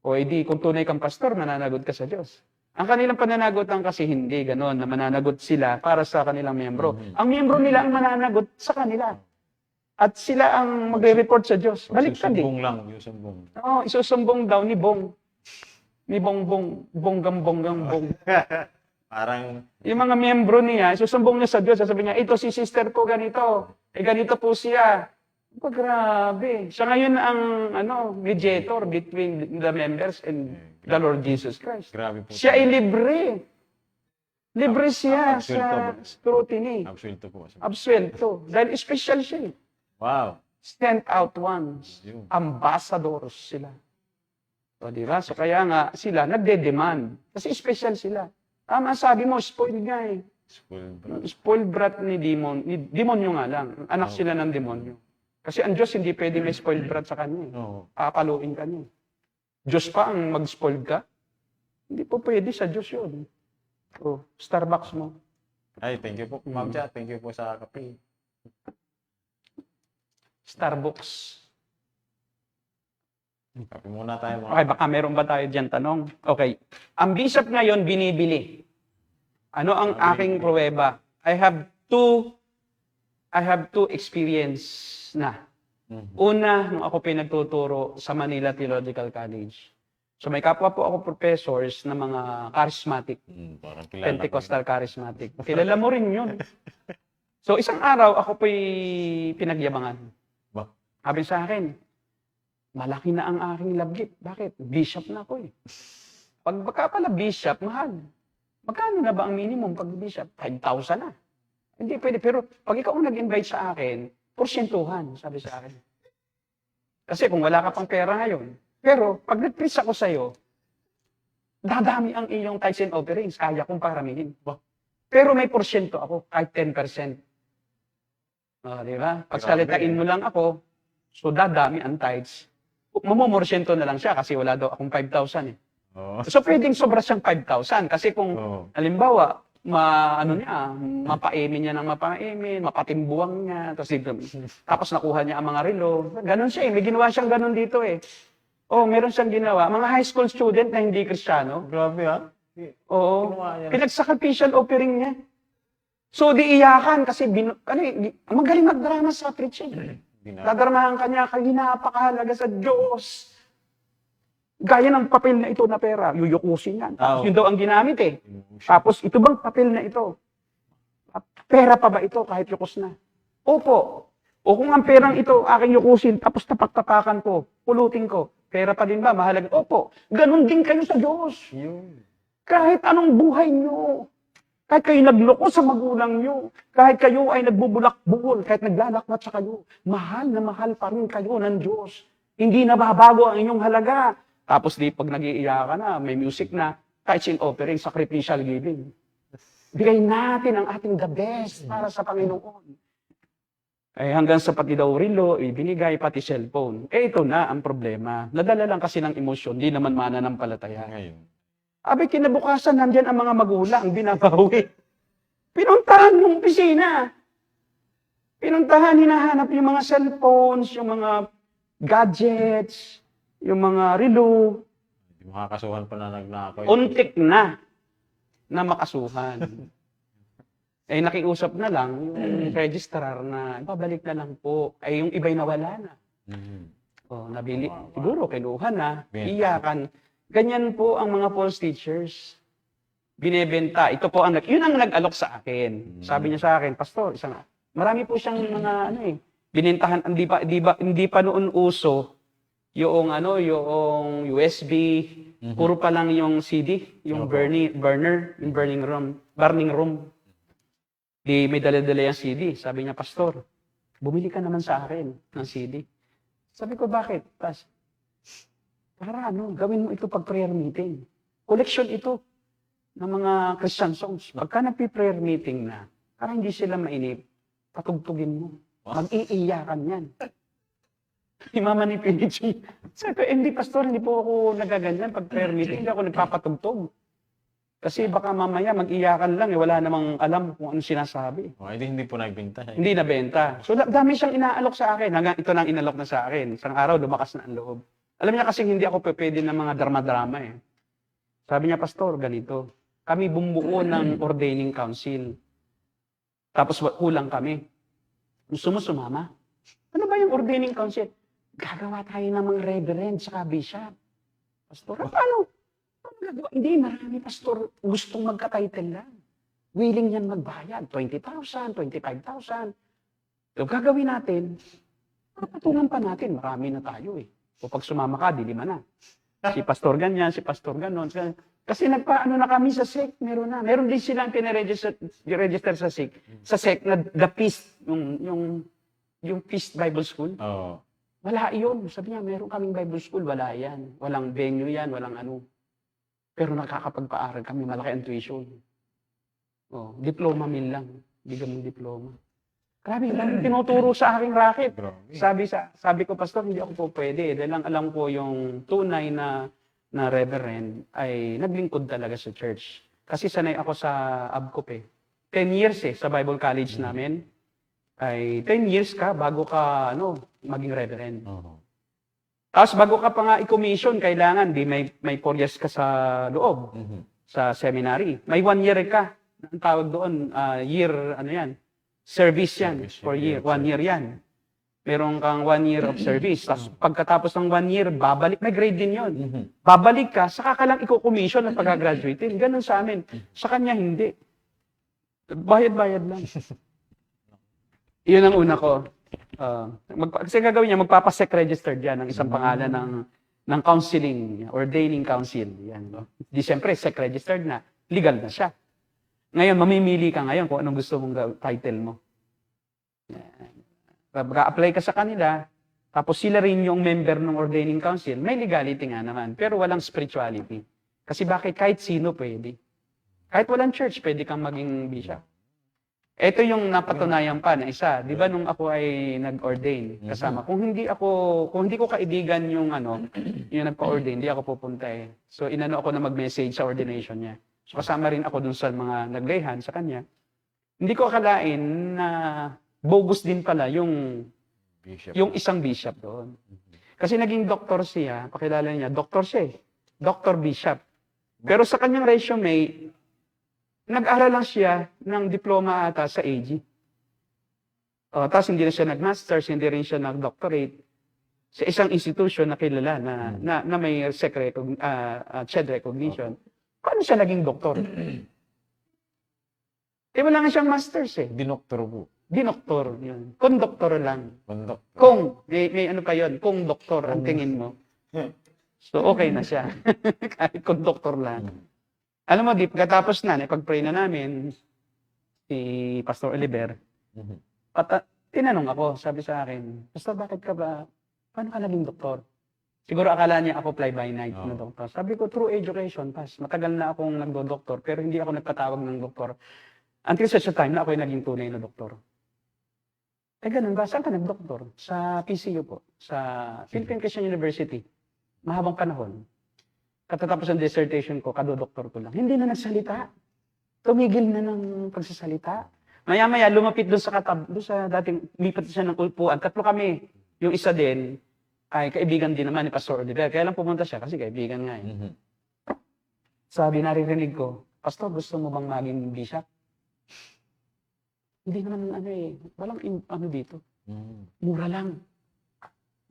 C: O edi, kung tunay kang pastor, mananagot ka sa Diyos. Ang kanilang pananagutan kasi hindi ganoon, na mananagot sila para sa kanilang miyembro. Ang miyembro nila ang mananagot sa kanila. At sila ang magre-report sa Diyos. Baliktad
B: Susumbong lang, susumbong.
C: Oo, isusumbong daw ni Bong. Ni Bongbong, Bonggang.
B: Parang,
C: Yung mga miyembro niya, isusumbong niya sa Diyos. Sasabihin niya, ito si sister ko ganito. Ganito po siya. Grabe. Siya ngayon ang mediator between the members and the Lord Jesus Christ.
B: grabe po.
C: Siya ay libre. Libre siya
B: Absuelto
C: sa
B: ba?
C: scrutiny.
B: Absuelto po.
C: Absuelto. Dahil special siya.
B: Wow.
C: Sent out ones.
B: Yun.
C: Ambassadors sila. O, di ba? So, kaya nga, sila nagde-demand. Kasi special sila. Tama, sabi mo, spoiled nga
B: Spoiled brat.
C: Spoiled brat ni demonyo nga lang. Anak sila ng demonyo. Kasi ang Diyos hindi pwede may spoiled brat sa kanya.
B: Oo.
C: Papaluin ka niya. Diyos pa ang mag-spoiled ka? Hindi po pwede sa Diyos yun. O, Starbucks mo.
B: Ay, thank you po, Ma'am Cha. Thank you po sa kape.
C: Starbucks.
B: Kape muna tayo.
C: Okay, baka meron ba tayo dyan tanong? Okay. Ang bishop ngayon, binibili. Ano ang aking pruweba? I have two experience na. Una, nung ako pinagtuturo sa Manila Theological College. So may kapwa po ako professors na mga charismatic,
B: Parang kilala
C: Pentecostal charismatic. Kilala mo rin yun. So isang araw, ako po'y pinagyabangan.
B: Ba?
C: Sabi sa akin, malaki na ang aking labgit. Bakit? Bishop na ako eh. Pagka pala bishop, mahal. Magkano na ba ang minimum pag bishop? 5,000 na. Hindi pwede. Pero pag ikaw ang nag-invite sa akin, porsyentuhan, sabi sa akin. Kasi kung wala ka pang pera ngayon, pero pag nag-preach ako sa'yo, dadami ang iyong tithes and offerings, kaya kong paramihin. Pero may porsyento ako, kahit 10%. Di ba? Pag salitain mo lang ako, so dadami ang tithes. Mamumorsyento na lang siya kasi wala daw akong 5,000 eh.
B: Oo.
C: So pwedeng sobra siyang 5,000 kasi kung
B: Oo.
C: halimbawa mapaimin niya ng mapaimin, mapatimbuang niya, tapos nakuha niya ang mga relo. Ganon siya eh. May ginawa siyang ganon dito eh. Oh, meron siyang ginawa. Mga high school student na hindi Kristiyano.
B: Grabe ha?
C: Oo.
B: Ginawa niya.
C: Pinagsacrificial offering niya. So, di iyakan kasi magaling magdrama sa preaching. Dadramahan ka niya, kaya napakahalaga sa Diyos. Gaya ng papel na ito na pera, yuyukusin yan. Tapos yun daw ang ginamit eh. Tapos ito bang papel na ito? Pera pa ba ito kahit yukos na? Opo. O kung ang perang ito aking yukusin, tapos tapak-tapakan ko, pulutin ko, pera pa din ba? Mahalaga. Opo. Ganon din kayo sa Diyos. Kahit anong buhay nyo. Kahit kayo nagloko sa magulang nyo. Kahit kayo ay nagbubulak-bukol. Kahit naglalakwat sa kayo. Mahal na mahal pa rin kayo ng Diyos. Hindi nababago ang inyong halaga. Tapos di pag nag-iiyak ka na, may music na, tithes and offering, sacrificial giving. Bigay natin ang ating the best para sa Panginoon. Hanggang sa pati daw relo, binigay pati cellphone. Ito na ang problema. Nadala lang kasi ng emosyon, di naman mananampalataya.
B: Ngayon.
C: Abi, kinabukasan, nandyan ang mga magulang, binabawi. Pinuntahan mong opisina. Pinuntahan, hinahanap yung mga cellphones, yung mga gadgets, yung mga relo.
B: Hindi makakasuhan pa na nagnakaw.
C: Untik na makasuhan. Nakiusap na lang yung registrar na ibabalik na lang po. Yung iba'y nawala na.
B: Mhm.
C: Nabili. Siguro, kinuha na.
B: Benta.
C: Iyakan. Ganyan po ang mga false teachers. Binebenta. Ito po yun ang nag-alok sa akin. Sabi niya sa akin, Pastor, marami po siyang mga binintahan, hindi pa noon uso yung yung USB, puro pa lang yung CD, yung burning room. Di may dala-dala yung CD. Sabi niya, Pastor, bumili ka naman sa akin ng CD. Sabi ko, bakit? Para gawin mo ito pag prayer meeting. Collection ito ng mga Christian songs. Pagka nagpi-prayer meeting na, para hindi sila mainip, patugtugin mo. Mag-iiyakan yan. Imamanipulate yung... Sabi ko, hindi, Pastor, hindi po ako nagaganyan. Pag prayer meeting, hindi ako nagpapatugtog. Kasi baka mamaya mag-iyakan lang, wala namang alam kung ano sinasabi.
B: Hindi po nagbenta.
C: Hindi nabenta. So, dami siyang inaalok sa akin. Hanggang ito nang inalok na sa akin. Isang araw, lumakas na ang loob. Alam niya kasi hindi ako pwede ng mga drama-drama eh. Sabi niya, Pastor, ganito. Kami bumuo ng ordaining council. Tapos kulang kami. Gusto mo sumama? Ano ba yung ordaining council? Gagawa tayo ng mga reverend sa bishop. Pastor, paano? Paano gagawa? Hindi, marami, Pastor, gustong magka-title lang. Willing yan magbayad. 20,000, 25,000. So, gagawin natin. Papatungan pa natin. Marami na tayo eh. O pag sumama ka, di 5 na. Si Pastor ganyan, si Pastor ganon. Kasi nagpaano na kami sa SEC, meron na. Meron din silang pinaregister sa SEC. Sa SEC na The Peace, yung Peace Bible School.
B: Oo.
C: Wala yun. Sabi niya, meron kaming Bible School, wala yan. Walang venue yan, walang ano. Pero nakakapagpaaral kami, malaki ang tuition. Diploma mill lang. Bigyan mong diploma. Grabe, tinuturo sa aking racket.
B: Grabe.
C: Sabi ko, Pastor, hindi ako po pwede. Dahil lang alam ko yung tunay na reverend ay naglingkod talaga sa church. Kasi sanay ako sa ABCOP eh. 10 years sa Bible College namin. Ay 10 years ka bago ka maging reverend.
B: Oo.
C: Tapos bago ka pa nga i-commission, kailangan may 4 years ka sa loob, sa seminary. May 1 year ka. Ang tawag doon, service yan.
B: Service,
C: For
B: year
C: year,
B: of
C: 1 year yan. Meron kang 1 year of service. Tapos pagkatapos ng 1 year, babalik. May grade din yon. Babalik ka, saka ka lang i-commission at pagka-graduate. Ganun sa amin. Sa kanya, hindi. Bayad-bayad lang. Iyon ang una ko. Kasi gagawin niya, magpapasec registered yan ng isang pangalan ng counseling, ordaining council. Yan. Di siyempre, sec registered na. Legal na siya. Ngayon, mamimili ka ngayon kung anong gusto mong title mo. Mag-apply ka sa kanila, tapos sila rin yung member ng ordaining council, may legality nga naman, pero walang spirituality. Kasi bakit? Kahit sino pwede. Kahit walang church, pwede kang maging bishop. Ito yung napatunayan pa na isa. Di ba nung ako ay nag-ordain kasama, kung hindi ko kaibigan yung yung nagpa-ordain, hindi ako pupunta eh. So inano ako na mag-message sa ordination niya. So kasama rin ako dun sa mga naglayhan sa kanya. Hindi ko akalain na bogus din pala yung
B: Bishop.
C: yung isang bishop doon. Kasi naging doktor siya, pakilala niya, doktor siya eh. Doktor bishop. Pero sa kanyang resume, nag-aral lang siya ng diploma ata sa AG. Tapos hindi na siya nag-masters, hindi rin siya nag-doctorate sa isang institution na kilala na may CHED recognition. Paano siya naging doktor? Wala nga siyang masters eh.
B: Dinoktor po.
C: Dinoktor yun. Kung doktor lang.
B: Kondok.
C: Kung, may ano pa yun, kung doktor ang tingin mo. So, okay na siya. Kahit kung doktor lang. Alam mo, pagkatapos na, pag-pray na namin, si Pastor Oliver, tinanong ako, sabi sa akin, Pastor, bakit ka ba, paano ka naging doktor? Siguro akala niya ako fly-by-night na doktor. Sabi ko, through education, matagal na akong nagdo-doktor, pero hindi ako nagpatawag ng doktor. Until such a time na ako yung naging tunay na doktor. Ganun ba? Saan ka nag-doktor? Sa PCU po. Sa Philippine Christian University. Mahabang panahon. Katatapos ng dissertation ko, kado-doktor ko lang. Hindi na nagsalita. Tumigil na ng pagsasalita. Maya-maya, lumapit doon sa dating, lipat siya ng upuan. 3 kami. Yung isa din, ay kaibigan din naman ni Pastor Oliver. Kaya lang pumunta siya kasi kaibigan nga eh. Sabi, naririnig ko, Pastor, gusto mo bang maging bishop? Hindi naman walang dito. Mura lang.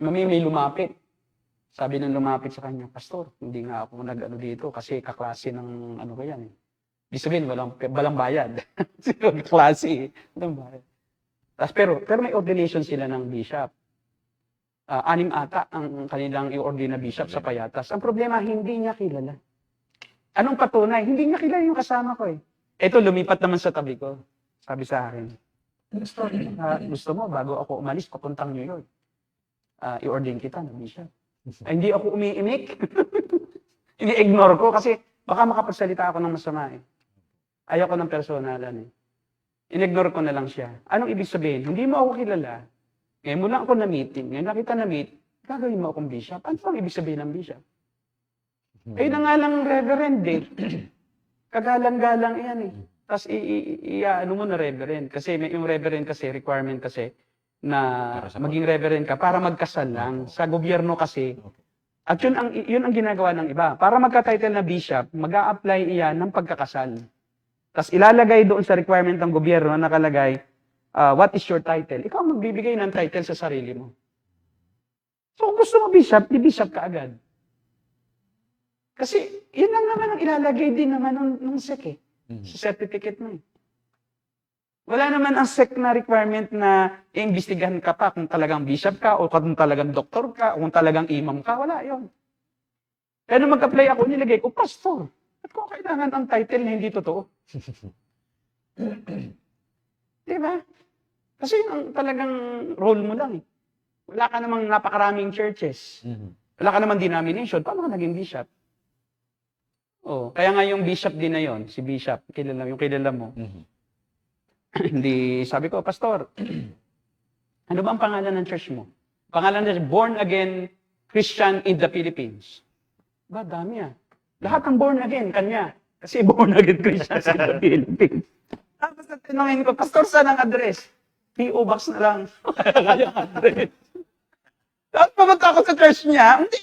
C: May lumapit. Sabi ng lumapit sa kanya, Pastor, hindi nga ako dito kasi kaklase ng ko yan eh. Di sabihin, walang bayad. Kaklase. Walang bayad. Pero may ordination sila ng bishop. 6 ata ang kanilang i-ordain na bishop sa Payatas. Ang problema, hindi niya kilala. Anong patunay? Hindi niya kilala yung kasama ko eh. Ito, lumipat naman sa tabi ko. Sabi sa akin, Pastor, gusto mo, bago ako umalis, papuntang New York. I-ordain kita na bishop. Hindi ako umiimik. Ini-ignore ko kasi baka makapagsalita ako ng masama eh. Ayoko ng personalan eh. In-ignore ko na lang siya. Anong ibig sabihin? Hindi mo ako kilala. Ngayon mo lang ako na-meeting. Ngayon nakita na-meet, gagawin mo akong bishop. Ano ang ibig sabihin ng bishop? Eh na nga lang reverend eh. Kagalang-galang yan eh. Tapos ano mo na reverend. Kasi yung reverend kasi, requirement kasi, na maging reverend ka para magkasal lang. Sa gobyerno kasi, at yun ang ginagawa ng iba. Para magka-title na bishop, mag-a-apply iyan ng pagkakasal. Tapos ilalagay doon sa requirement ng gobyerno na nakalagay, what is your title? Ikaw magbibigay ng title sa sarili mo. So kung gusto mo bishop, di bishop ka agad. Kasi yun lang naman ang ilalagay din naman ng SEC eh. Sa certificate mo eh. Wala naman ang SEC na requirement na iimbestigahan ka pa kung talagang bishop ka o kung talagang doktor ka o kung talagang imam ka. Wala yun. Kaya nung mag-apply ako, nilagay ko, pastor. At ko kailangan ang title na hindi totoo. Diba? Kasi ang talagang role mo lang eh. Wala ka namang napakaraming churches. Wala ka namang denomination. Paano ka naging bishop? Oh, kaya nga yung bishop din na yon, si bishop, yung kilala mo. Hindi, sabi ko, Pastor, ano ba ang pangalan ng church mo? Pangalan na Born Again Christian in the Philippines. Ba, dami ah. Lahat ng born again, kanya. Kasi born again Christians in the Philippines. Tapos natinungin ko, Pastor, saan ang address? P.O. Box na lang. Kaya ang address. Tapos pumunta ako sa church niya, hindi,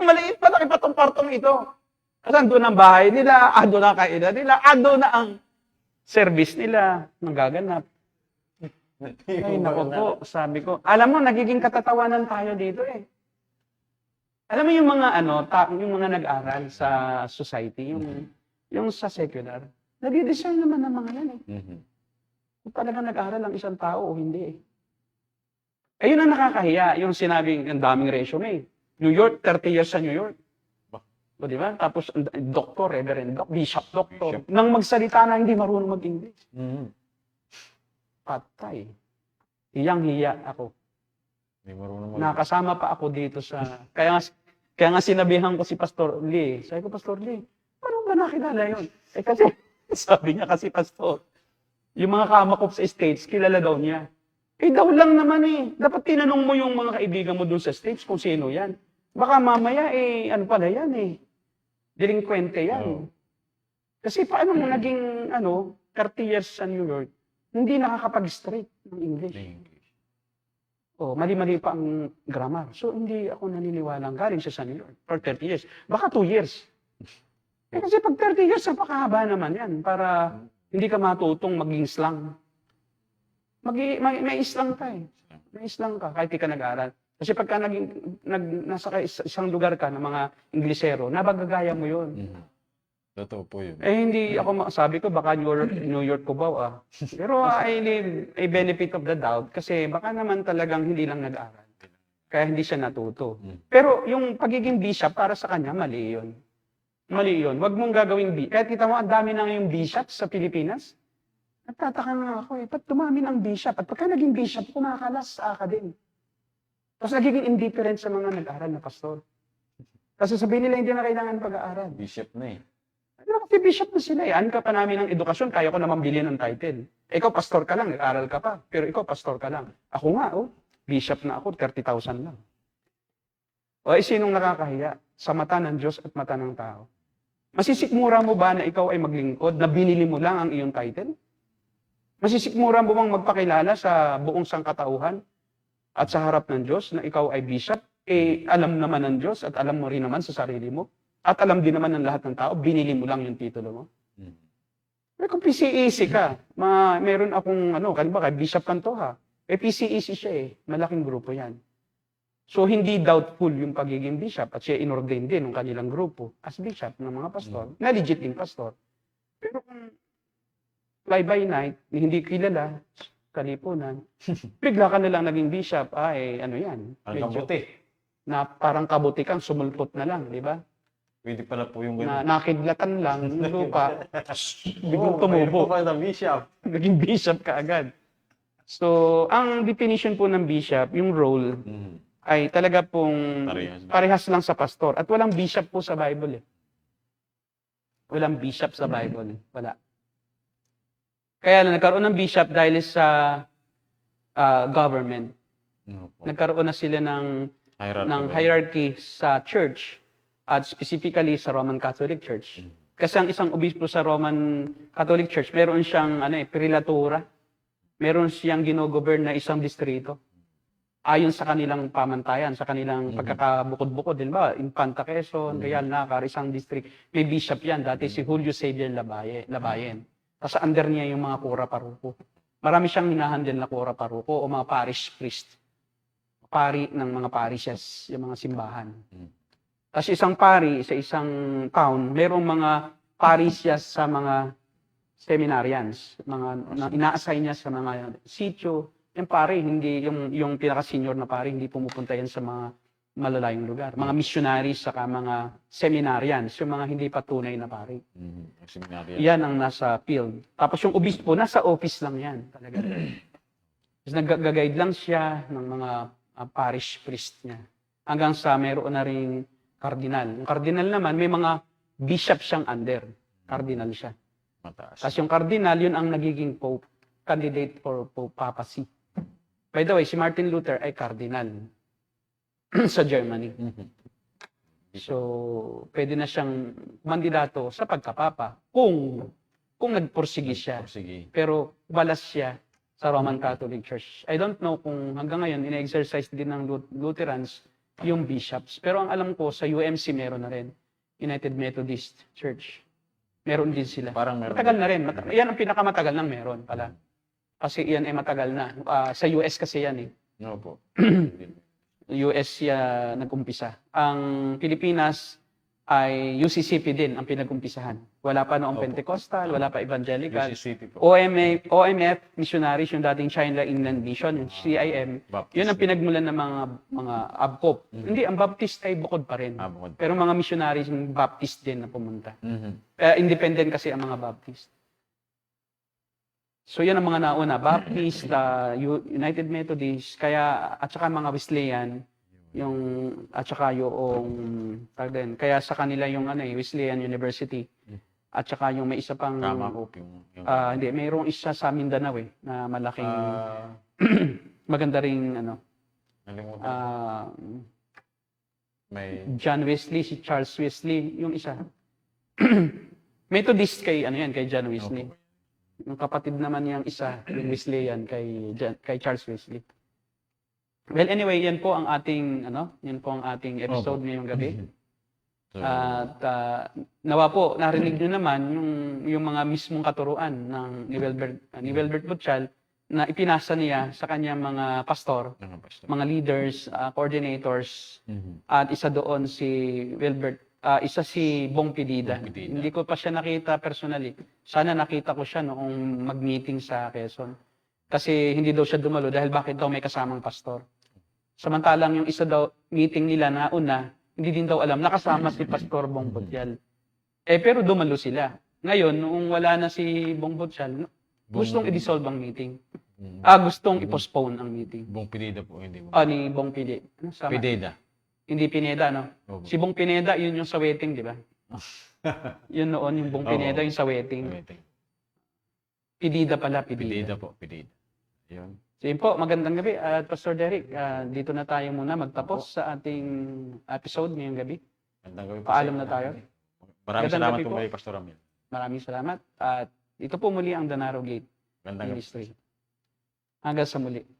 C: maliit pa, pa itong partong ito. Kasi doon ang bahay nila, doon ang kainan nila, doon na ang service nila, nagaganap. Ay, naku po, sabi ko. Alam mo, nagiging katatawanan tayo dito eh. Alam mo yung mga yung mga nag-aral sa society, yung sa secular, nadi-discern naman ng mga yan eh. Kung talagang nag-aral ang isang tao o hindi eh. Eh, yun ang nakakahiya, yung sinabing ang daming resume. New York, 30 years sa New York. O, di ba? Tapos, doktor, reverend, bishop, doktor. Nang magsalita na hindi marunong mag-English. Patay. Hiyang-hiya ako.
B: Hindi marunong
C: Nakasama pa ako dito sa... Kaya nga sinabihan ko si Pastor Lee. Sabi ko, Pastor Lee, paano ba nakilala yun? Eh kasi, sabi niya kasi, Pastor, yung mga kamakop sa States, kilala daw niya. Eh daw lang naman eh. Dapat tinanong mo yung mga kaibigan mo doon sa States kung sino yan. Baka mamaya ano pala yan eh. Delinquente yan. Kasi paano mo naging 30 years sa New York, hindi nakakapag-straight ng English. Mali-mali pa ang grammar. So, hindi ako naniniwalang galing siya sa New York for 30 years. Baka 2 years. Kasi pag 30 years, napakahaba naman yan para hindi ka matutong maging slang. May islang ka eh. May islang ka kahit di ka nag-aral. Kasi pagka nasa isang lugar ka ng mga Inglesero, nabagagaya mo yun.
B: Totoo po yun.
C: Eh hindi ako, sabi ko baka New York ko ba Pero I leave a benefit of the doubt kasi baka naman talagang hindi lang nag-aral. Kaya hindi siya natuto. Pero yung pagiging bishop para sa kanya, mali yun. Mali yun. Huwag mong gagawing bishop. Kaya kita mo, ang dami na ngayong bishop sa Pilipinas. Nagtataka nga ako eh, ba't dumami ng bishop? At pagka naging bishop, kumakalas sa din. Tapos nagiging indifferent sa mga nag-aaral na pastor. Kasi sabihin nila hindi na kailangan pag-aaral.
B: Bishop na eh.
C: Kasi bishop na sila eh. Ano ka pa namin ng edukasyon, kaya ko naman bilhin ng title. Ikaw pastor ka lang, nag-aaral ka pa. Pero ikaw pastor ka lang. Ako nga, bishop na ako, 30,000 lang. Sinong nakakahiya sa mata ng Diyos at mata ng tao? Masisikmura mo ba na ikaw ay maglingkod, na binili mo lang ang iyong title? Masisikmura mo bang magpakilala sa buong sangkatauhan at sa harap ng Diyos na ikaw ay bishop? Alam naman ng Diyos at alam mo rin naman sa sarili mo. At alam din naman ng lahat ng tao, binili mo lang yung titulo mo. Pero kung PCEC ka, meron akong, kanina kay Bishop Pantoja, PCEC siya malaking grupo yan. So, hindi doubtful yung pagiging bishop at siya inordain din ng kanilang grupo as bishop ng mga pastor, na legit din pastor. Pero kung fly by night, hindi kilala, kalipunan, bigla ka na lang naging bishop, yan.
B: Ang kabuti.
C: Na parang kabuti kang sumulpot na lang, di ba?
B: Pwede pala po yung
C: Na
B: ganun.
C: nakidlatan lang ng lupa, biglang
B: Oo,
C: tumubo.
B: pwede po pala bishop.
C: Naging bishop ka agad. So, ang definition po ng bishop, yung role, ay talaga pong parehas lang sa pastor. At walang bishop po sa Bible Walang bishop sa Bible. Wala. Kaya lang, nagkaroon ng bishop dahil sa government. Nagkaroon na sila ng hierarchy sa church at specifically sa Roman Catholic Church. Kasi ang isang obispo sa Roman Catholic Church, meron siyang prelatura. Meron siyang ginogovern na isang distrito. Ayon sa kanilang pamantayan, sa kanilang pagkakabukod-bukod. Din ba? Infanta Quezon, Real Nacar, isang district. May bishop yan. Dati si Julio Xavier Labayen. Tapos under niya yung mga kura paruko. Marami siyang hinahandle na kura paruko o mga parish priest. Pari ng mga parishes, yung mga simbahan. Tapos isang pari sa isang town, merong mga parishes sa mga seminarians, mga ina-assign niya sa mga sitio. Yung pari, hindi yung pinaka-senior na pari, hindi pumupunta yan sa mga malalayong lugar. Mga missionaries saka mga seminarians, yung mga hindi patunay na pari. Yan ang nasa field. Tapos yung obispo, nasa office lang yan. Talaga. Tapos nag-guide lang siya ng mga parish priest niya. Hanggang sa meron na ring cardinal. Yung cardinal naman, may mga bishop siyang under. Cardinal siya.
B: Mataas.
C: Tapos yung cardinal, yun ang nagiging pope, candidate for pope papacy. By the way, si Martin Luther ay cardinal sa Germany. So, pwede na siyang mandidato sa pagkapapa kung nagpursige siya. Pero balas siya sa Roman Catholic Church. I don't know kung hanggang ngayon ina-exercise din ng Lutherans yung bishops. Pero ang alam ko, sa UMC meron na rin. United Methodist Church. Meron din sila.
B: Parang meron.
C: Matagal na rin. Yan ang pinakamatagal ng meron pala. Kasi yan ay matagal na. Sa US kasi yan
B: No po.
C: US nag-umpisa. Ang Pilipinas ay UCCP din ang pinag-umpisahan. Wala pa noong Pentecostal, wala pa Evangelical.
B: UCCP po.
C: OMF, missionaries, yung dating China Inland Mission, yung CIM,
B: Baptist.
C: yun ang pinagmulan ng mga ABCOP. Hindi, ang Baptist ay bukod pa rin.
B: Bukod.
C: Pero mga missionaries, yung Baptist din na pumunta. Independent kasi ang mga Baptist. So yan ang mga nauna, Baptist, United Methodist, at saka mga Wesleyan, at saka kaya sa kanila yung Wesleyan University, at saka yung may isa pang, hindi, mayroong isa sa Mindanao na malaking, maganda ring,
B: may
C: John Wesley, si Charles Wesley, yung isa. Methodist kay John Wesley. Yung kapatid naman yung isa, yung Wesleyan kay Charles Wesley. Well, anyway, yan po ang ating episode ngayong gabi. At nawa po, narinig nyo naman yung mga mismong katuruan ni Wilbert Butchal na ipinasa niya sa kanyang mga pastor, mga leaders, coordinators, at isa doon si isa si Bong Pidida. Hindi ko pa siya nakita personally. Sana nakita ko siya noong mag-meeting sa Quezon. Kasi hindi daw siya dumalo dahil bakit daw may kasamang pastor. Samantalang yung isa daw meeting nila na una, hindi din daw alam, nakasama si Pastor Bong Butchal. Pero dumalo sila. Ngayon, noong wala na si Bong Butchal, gustong i-dissolve ang meeting. Gustong i-postpone ang meeting.
B: Bong Pineda po, hindi mo.
C: Ni Bong Pineda.
B: Pineda.
C: Hindi Pineda, no? Si Bong Pineda, yun yung sa wedding, di ba? Yun noon, yung Bong Pineda, yung sa wedding. Pidida pala, Pidida.
B: Pineda po, Pineda. Yun.
C: So yun po, magandang gabi. At Pastor Derek, dito na tayo muna magtapos sa ating episode ngayong gabi.
B: Magandang gabi po.
C: Paalam na tayo.
B: Maraming
C: Magandang
B: salamat
C: gabi
B: po
C: po.
B: kay Pastor Ramil.
C: Maraming salamat. At ito po muli ang The Narrow Gate.
B: Gandang gabi.
C: Ministry. Hanggang sa muli.